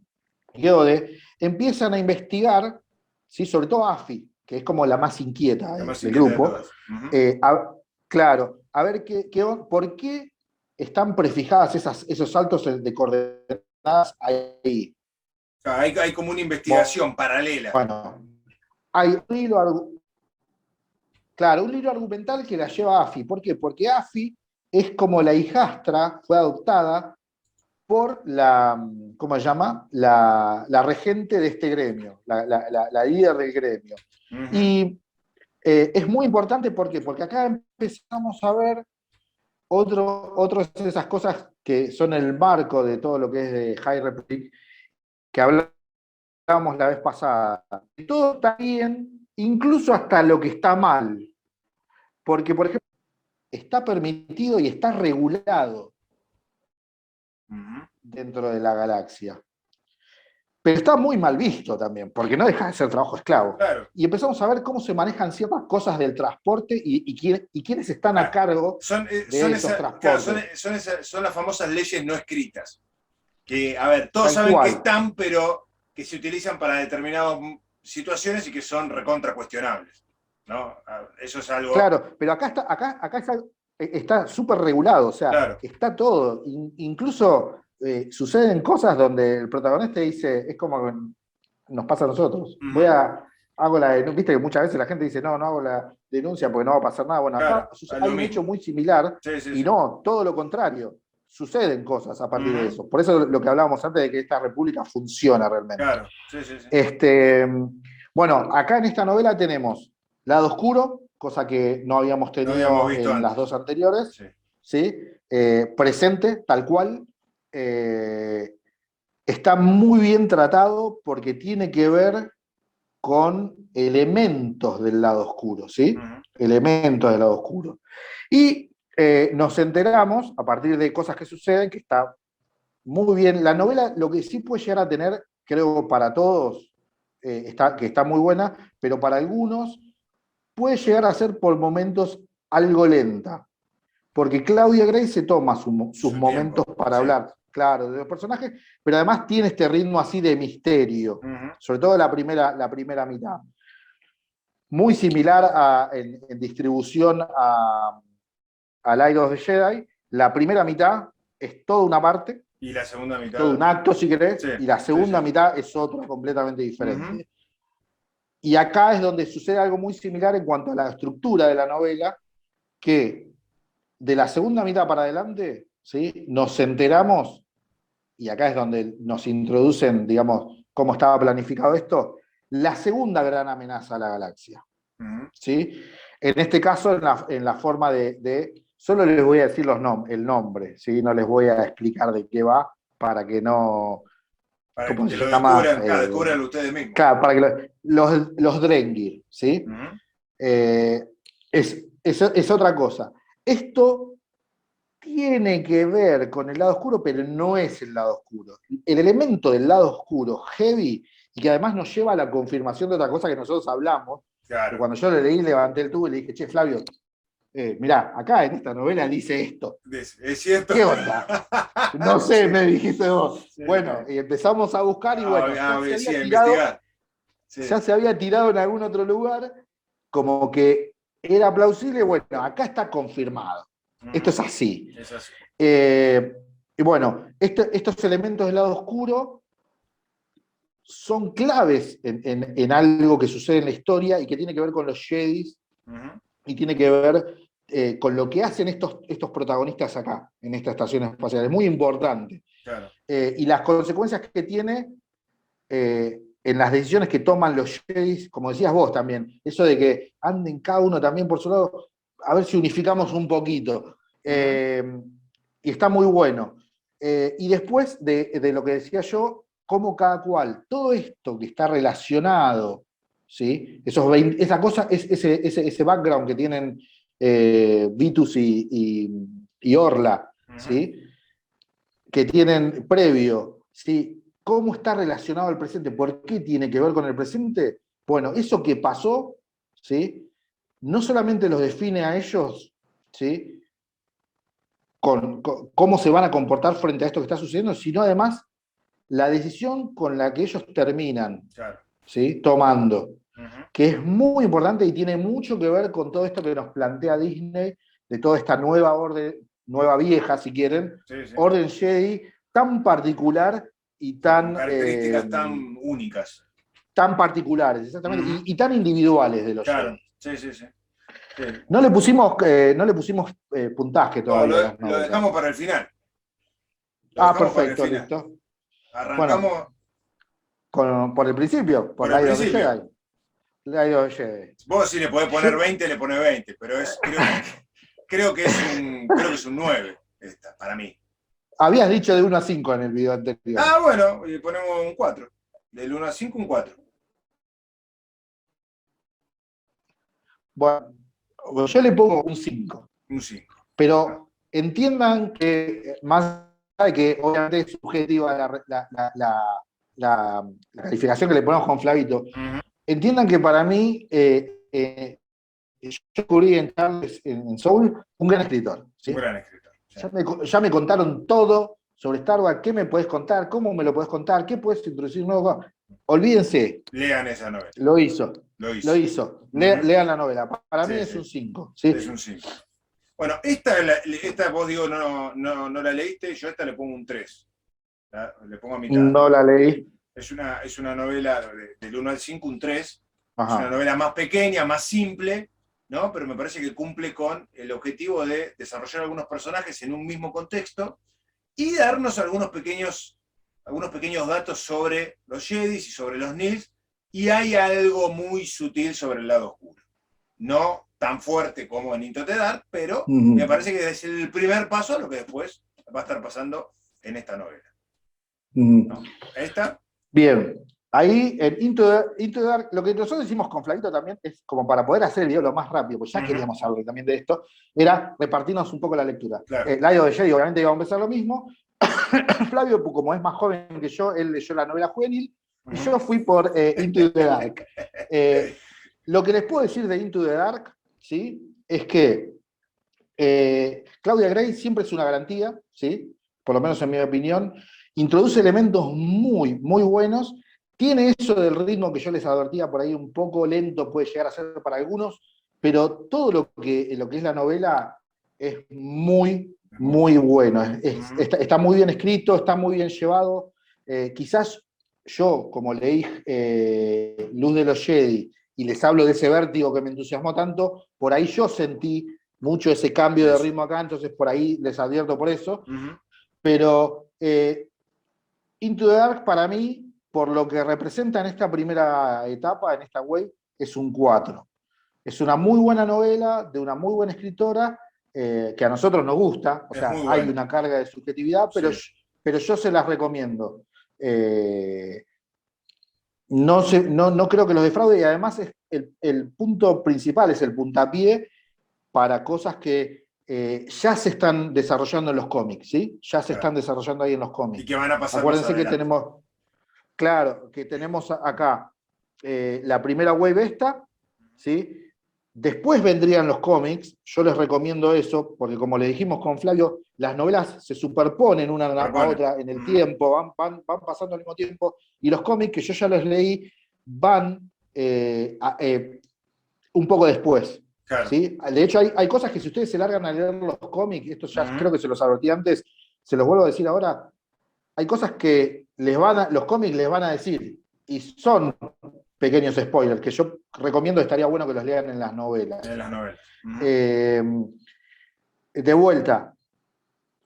Geode, empiezan a investigar, ¿sí? Sobre todo Afi, que es como la más inquieta La más del inquieta de grupo, todas. Ujú. eh, a- claro, a ver por qué están prefijadas esos saltos de coordenadas ahí. O sea, hay como una investigación paralela. Bueno, hay un hilo, claro, un hilo argumental que la lleva a AFI. ¿Por qué? Porque AFI es como la hijastra, fue adoptada por la, ¿cómo se llama? La regente de este gremio, la líder del gremio. Ujú. Y es muy importante, ¿por qué? Porque acá empezamos a ver otras de esas cosas que son el marco de todo lo que es de High Republic, que hablábamos la vez pasada. Todo está bien, incluso hasta lo que está mal. Porque, por ejemplo, está permitido y está regulado Ujú. dentro de la galaxia. Pero está muy mal visto también, porque no deja de ser trabajo esclavo. Claro. Y empezamos a ver cómo se manejan ciertas cosas del transporte y quiénes están a Claro. cargo Son, de esos claro, transportes. son las famosas leyes no escritas. Que, a ver, todos Tal saben que cual. están, pero que se utilizan para determinadas situaciones y que son recontra cuestionables. ¿No? Eso es algo. Claro, pero acá está súper regulado, o sea, Claro. está todo. Incluso suceden cosas donde el protagonista dice, es como que nos pasa a nosotros. Ujú. Hago la denuncia, viste que muchas veces la gente dice, no, no hago la denuncia porque no va a pasar nada. Bueno, acá Claro, es hay lo un hecho mismo. muy similar Sí, sí, y sí. no, todo lo contrario. Suceden cosas a partir de Ujú. eso. Por eso lo que hablábamos antes de que esta república funciona realmente. Claro, sí, sí, sí. Este, bueno, acá en esta novela tenemos Lado Oscuro, cosa que no habíamos No habíamos tenido visto en las antes. dos anteriores, Sí. ¿sí? Presente, tal cual. Eh, Está muy bien tratado porque tiene que ver con elementos del lado oscuro, ¿sí? Ujú. Elementos del lado oscuro. Y nos enteramos, a partir de cosas que suceden, que está muy bien. La novela, lo que sí puede llegar a tener, creo, para todos, que está muy buena, pero para algunos puede llegar a ser por momentos algo lenta, porque Claudia Gray se toma sus Su momentos tiempo, para sí. hablar, claro, de los personajes, pero además tiene este ritmo así de misterio, Ujú. sobre todo la primera mitad. Muy similar en distribución al Light of the Jedi. La primera mitad es toda una parte, Y la segunda es todo mitad. un acto, si querés, Sí, y la sí, sí. segunda mitad es otra completamente Ujú. diferente. Y acá es donde sucede algo muy similar en cuanto a la estructura de la novela, que de la segunda mitad para adelante, ¿sí? Nos enteramos, y acá es donde nos introducen, digamos, cómo estaba planificado esto, la segunda gran amenaza a la galaxia, Ujú. ¿sí? En este caso, en la forma solo les voy a decir el nombre, ¿sí? No les voy a explicar de qué va para que no, Para ¿cómo que se lo llama? descubran, claro, descubranlo ustedes mismos. Claro, para que los Drengir, ¿sí? Ujú. Eh, es otra cosa. Esto tiene que ver con el lado oscuro, pero no es el lado oscuro. El elemento del lado oscuro, heavy, y que además nos lleva a la confirmación de otra cosa que nosotros hablamos, que Claro. cuando yo le leí, levanté el tubo y le dije, che, Flavio, mirá, acá en esta novela dice esto. Es cierto. ¿Qué onda? No sé, Sí, me dijiste vos. sí, Bueno, sí. y empezamos a buscar y bueno, Sí, a investigar. Sí. ya se había tirado en algún otro lugar, como que era plausible, bueno, acá está confirmado. Esto es así. Es así. Y bueno, estos elementos del lado oscuro son claves en algo que sucede en la historia y que tiene que ver con los Jedis y tiene que ver con lo que hacen estos protagonistas acá, en esta estación espacial. Es muy importante. Claro. Y las consecuencias que tiene en las decisiones que toman los Jedis, como decías vos también, eso de que anden cada uno también por su lado, a ver si unificamos un poquito. Y está muy bueno. Y después de lo que decía yo, cómo cada cual, todo esto que está relacionado, ¿sí? Esa cosa, ese background que tienen Vitus y Orla, ¿sí? Que tienen previo, ¿sí? ¿Cómo está relacionado al presente? ¿Por qué tiene que ver con el presente? Bueno, eso que pasó, ¿sí? No solamente los define a ellos, ¿sí? Con cómo se van a comportar frente a esto que está sucediendo, sino además la decisión con la que ellos terminan, Claro. ¿sí? Tomando, que es muy importante y tiene mucho que ver con todo esto que nos plantea Disney, de toda esta nueva orden, nueva vieja, si quieren, Sí. orden Jedi, tan particular y Con tan... características tan únicas. tan particulares, exactamente, y tan individuales de los Claro, Jedi. sí. No le pusimos puntaje No, todavía a las lo novelas. dejamos para el final. Lo dejamos para el Perfecto, final. listo. Arrancamos Bueno, por el principio, por por el Light of the principio. Jedi. Light of the Jedi. Vos si le podés poner 20, le pone 20, pero creo que es un 9 esta, para mí. Habías dicho de 1 a 5 en el video anterior. Bueno, y ponemos un 4. Del 1 a 5, un 4. Bueno, yo le pongo un 5. Un 5. Pero entiendan que, más allá de que obviamente es subjetiva la calificación que le ponemos con Flavito, entiendan que para mí, yo descubrí en Charles, en Soul, un gran escritor. ¿sí? Un gran escritor. Sí. Ya me contaron todo sobre Star Wars. ¿Qué me puedes contar? ¿Cómo me lo puedes contar? ¿Qué puedes introducir nuevo? Olvídense. Lean esa novela. Lo hizo. Lean la novela. Para mí es un 5. ¿sí? Es un 5. Bueno, esta vos digo, no la leíste, yo a esta le pongo un 3. Le pongo a mitad. No la leí. Es una novela del 1 al 5, un 3. Ajá. Es una novela más pequeña, más simple, ¿no? Pero me parece que cumple con el objetivo de desarrollar algunos personajes en un mismo contexto y darnos algunos pequeños datos sobre los Jedis y sobre los Nils, y hay algo muy sutil sobre el lado oscuro. No tan fuerte como en Into the Dark, pero me parece que es el primer paso a lo que después va a estar pasando en esta novela. ¿No? ¿Esta? Bien. Ahí en Into the Dark, lo que nosotros hicimos con Flavito también es como para poder hacer el video lo más rápido, porque ya queríamos hablar también de esto, era repartirnos un poco la lectura. Claro. Light of the Jedi obviamente iba a empezar lo mismo. Flavio, como es más joven que yo, él leyó la novela juvenil, y yo fui por Into the Dark. Lo que les puedo decir de Into the Dark, ¿sí? Es que Claudia Gray siempre es una garantía, ¿sí? Por lo menos en mi opinión. Introduce elementos muy, muy buenos. Tiene eso del ritmo que yo les advertía por ahí, un poco lento puede llegar a ser para algunos, pero todo lo que es la novela es muy, muy bueno. Está muy bien escrito, está muy bien llevado. Quizás yo, como leí Luz de los Jedi y les hablo de ese vértigo que me entusiasmó tanto, por ahí yo sentí mucho ese cambio de ritmo acá, entonces por ahí les advierto por eso. Pero Into the Dark para mí, por lo que representa en esta primera etapa, en esta wave, es un 4. Es una muy buena novela, de una muy buena escritora, que a nosotros nos gusta, o sea, hay una carga de subjetividad, pero yo se las recomiendo. No creo que los defraude, y además el punto principal, es el puntapié para cosas que ya se están desarrollando en los cómics, ¿sí? Ya se están desarrollando ahí en los cómics. Y que van a pasar. Acuérdense que tenemos acá la primera wave esta, ¿sí? Después vendrían los cómics, yo les recomiendo eso, porque como le dijimos con Flavio, las novelas se superponen una a otra en el tiempo, van pasando al mismo tiempo, y los cómics que yo ya los leí van un poco después, Claro. ¿sí? De hecho, hay cosas que si ustedes se largan a leer los cómics, esto ya Ujú. creo que se los advertí antes, se los vuelvo a decir ahora, hay cosas que los cómics les van a decir, y son pequeños spoilers, que yo recomiendo, estaría bueno que los lean en las novelas. En las novelas. Ujú. Eh, de vuelta,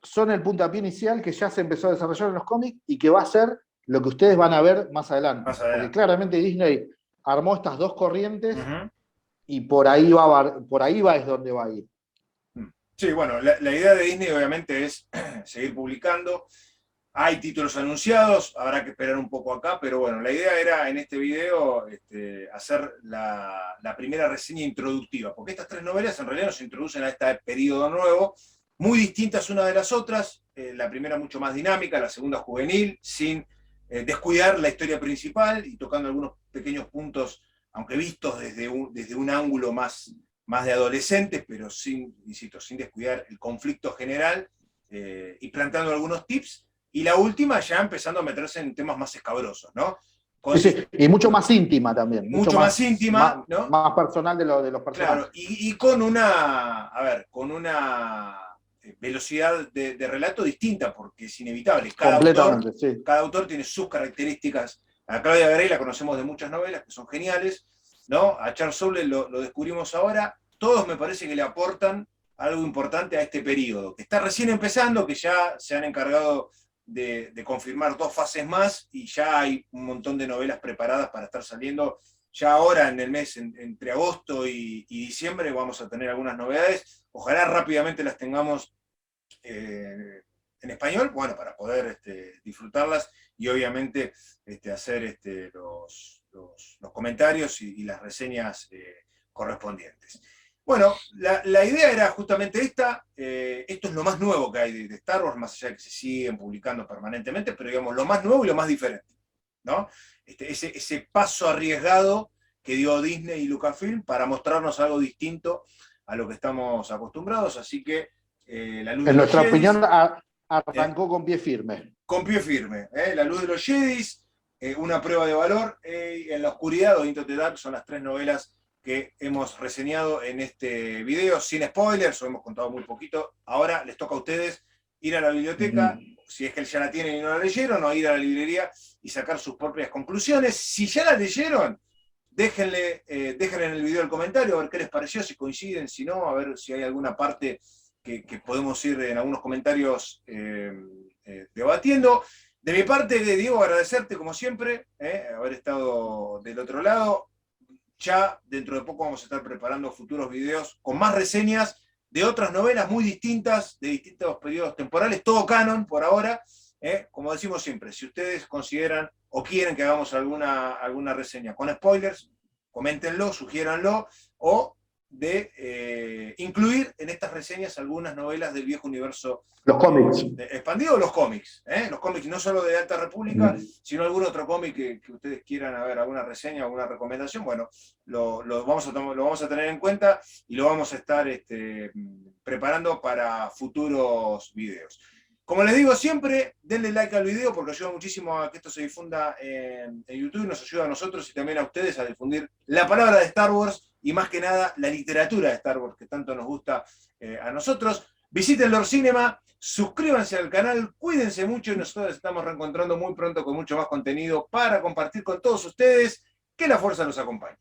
son el puntapié inicial que ya se empezó a desarrollar en los cómics y que va a ser lo que ustedes van a ver más adelante. Más Porque adelante. claramente Disney armó estas dos corrientes Ujú. y por ahí va es donde va a ir. Sí, bueno, la idea de Disney obviamente es seguir publicando. Hay títulos anunciados, habrá que esperar un poco acá, pero bueno, la idea era en este video hacer la primera reseña introductiva, porque estas tres novelas en realidad nos introducen a este periodo nuevo, muy distintas una de las otras, la primera mucho más dinámica, la segunda juvenil, sin descuidar la historia principal y tocando algunos pequeños puntos, aunque vistos desde un ángulo más de adolescentes, pero sin, insisto, sin descuidar el conflicto general y planteando algunos tips. Y la última ya empezando a meterse en temas más escabrosos, ¿no? Sí, Con, sí, y mucho más íntima también, mucho más íntima, ¿no? más personal de los Claro, personajes. y con una, a ver, con una velocidad de relato distinta, porque es inevitable. Completamente, sí. Cada autor tiene sus características. A Claudia Garay la conocemos de muchas novelas que son geniales, ¿no? A Charles Soule lo descubrimos ahora. Todos me parece que le aportan algo importante a este periodo, que está recién empezando, que ya se han encargado de confirmar 2 fases más y ya hay un montón de novelas preparadas para estar saliendo. Ya ahora en el mes, entre agosto y diciembre, vamos a tener algunas novedades. Ojalá rápidamente las tengamos en español, bueno, para poder disfrutarlas y obviamente hacer los comentarios y las reseñas correspondientes. Bueno, la idea era justamente esta. Esto es lo más nuevo que hay de Star Wars, más allá de que se siguen publicando permanentemente, pero digamos, lo más nuevo y lo más diferente, ¿no? Ese paso arriesgado que dio Disney y Lucasfilm para mostrarnos algo distinto a lo que estamos acostumbrados. Así que la luz de En los nuestra Jedis, opinión, arrancó con pie firme. con pie firme, la luz de los Jedis, una prueba de valor, en la oscuridad o Into the Dark son las 3 novelas que hemos reseñado en este video, sin spoilers, o hemos contado muy poquito. Ahora les toca a ustedes ir a la biblioteca, si es que ya la tienen y no la leyeron, o ir a la librería y sacar sus propias conclusiones. Si ya la leyeron, déjenle en el video el comentario, a ver qué les pareció, si coinciden, si no, a ver si hay alguna parte que podemos ir en algunos comentarios debatiendo. De mi parte, Diego, agradecerte como siempre, haber estado del otro lado. Ya dentro de poco vamos a estar preparando futuros videos con más reseñas de otras novelas muy distintas, de distintos periodos temporales, todo canon por ahora. Como decimos siempre, si ustedes consideran o quieren que hagamos alguna reseña con spoilers, coméntenlo, sugiéranlo, o de incluir en estas reseñas algunas novelas del viejo universo Los cómics. expandido, o los cómics. Los cómics no solo de Alta República, sino algún otro cómic que ustedes quieran, a ver, alguna reseña, alguna recomendación. Bueno, lo vamos a tener en cuenta y lo vamos a estar preparando para futuros videos. Como les digo siempre, denle like al video porque ayuda muchísimo a que esto se difunda en YouTube, nos ayuda a nosotros y también a ustedes a difundir la palabra de Star Wars y más que nada la literatura de Star Wars que tanto nos gusta a nosotros. Visiten Lord Cinema, suscríbanse al canal, cuídense mucho y nosotros estamos reencontrando muy pronto con mucho más contenido para compartir con todos ustedes. Que la fuerza los acompañe.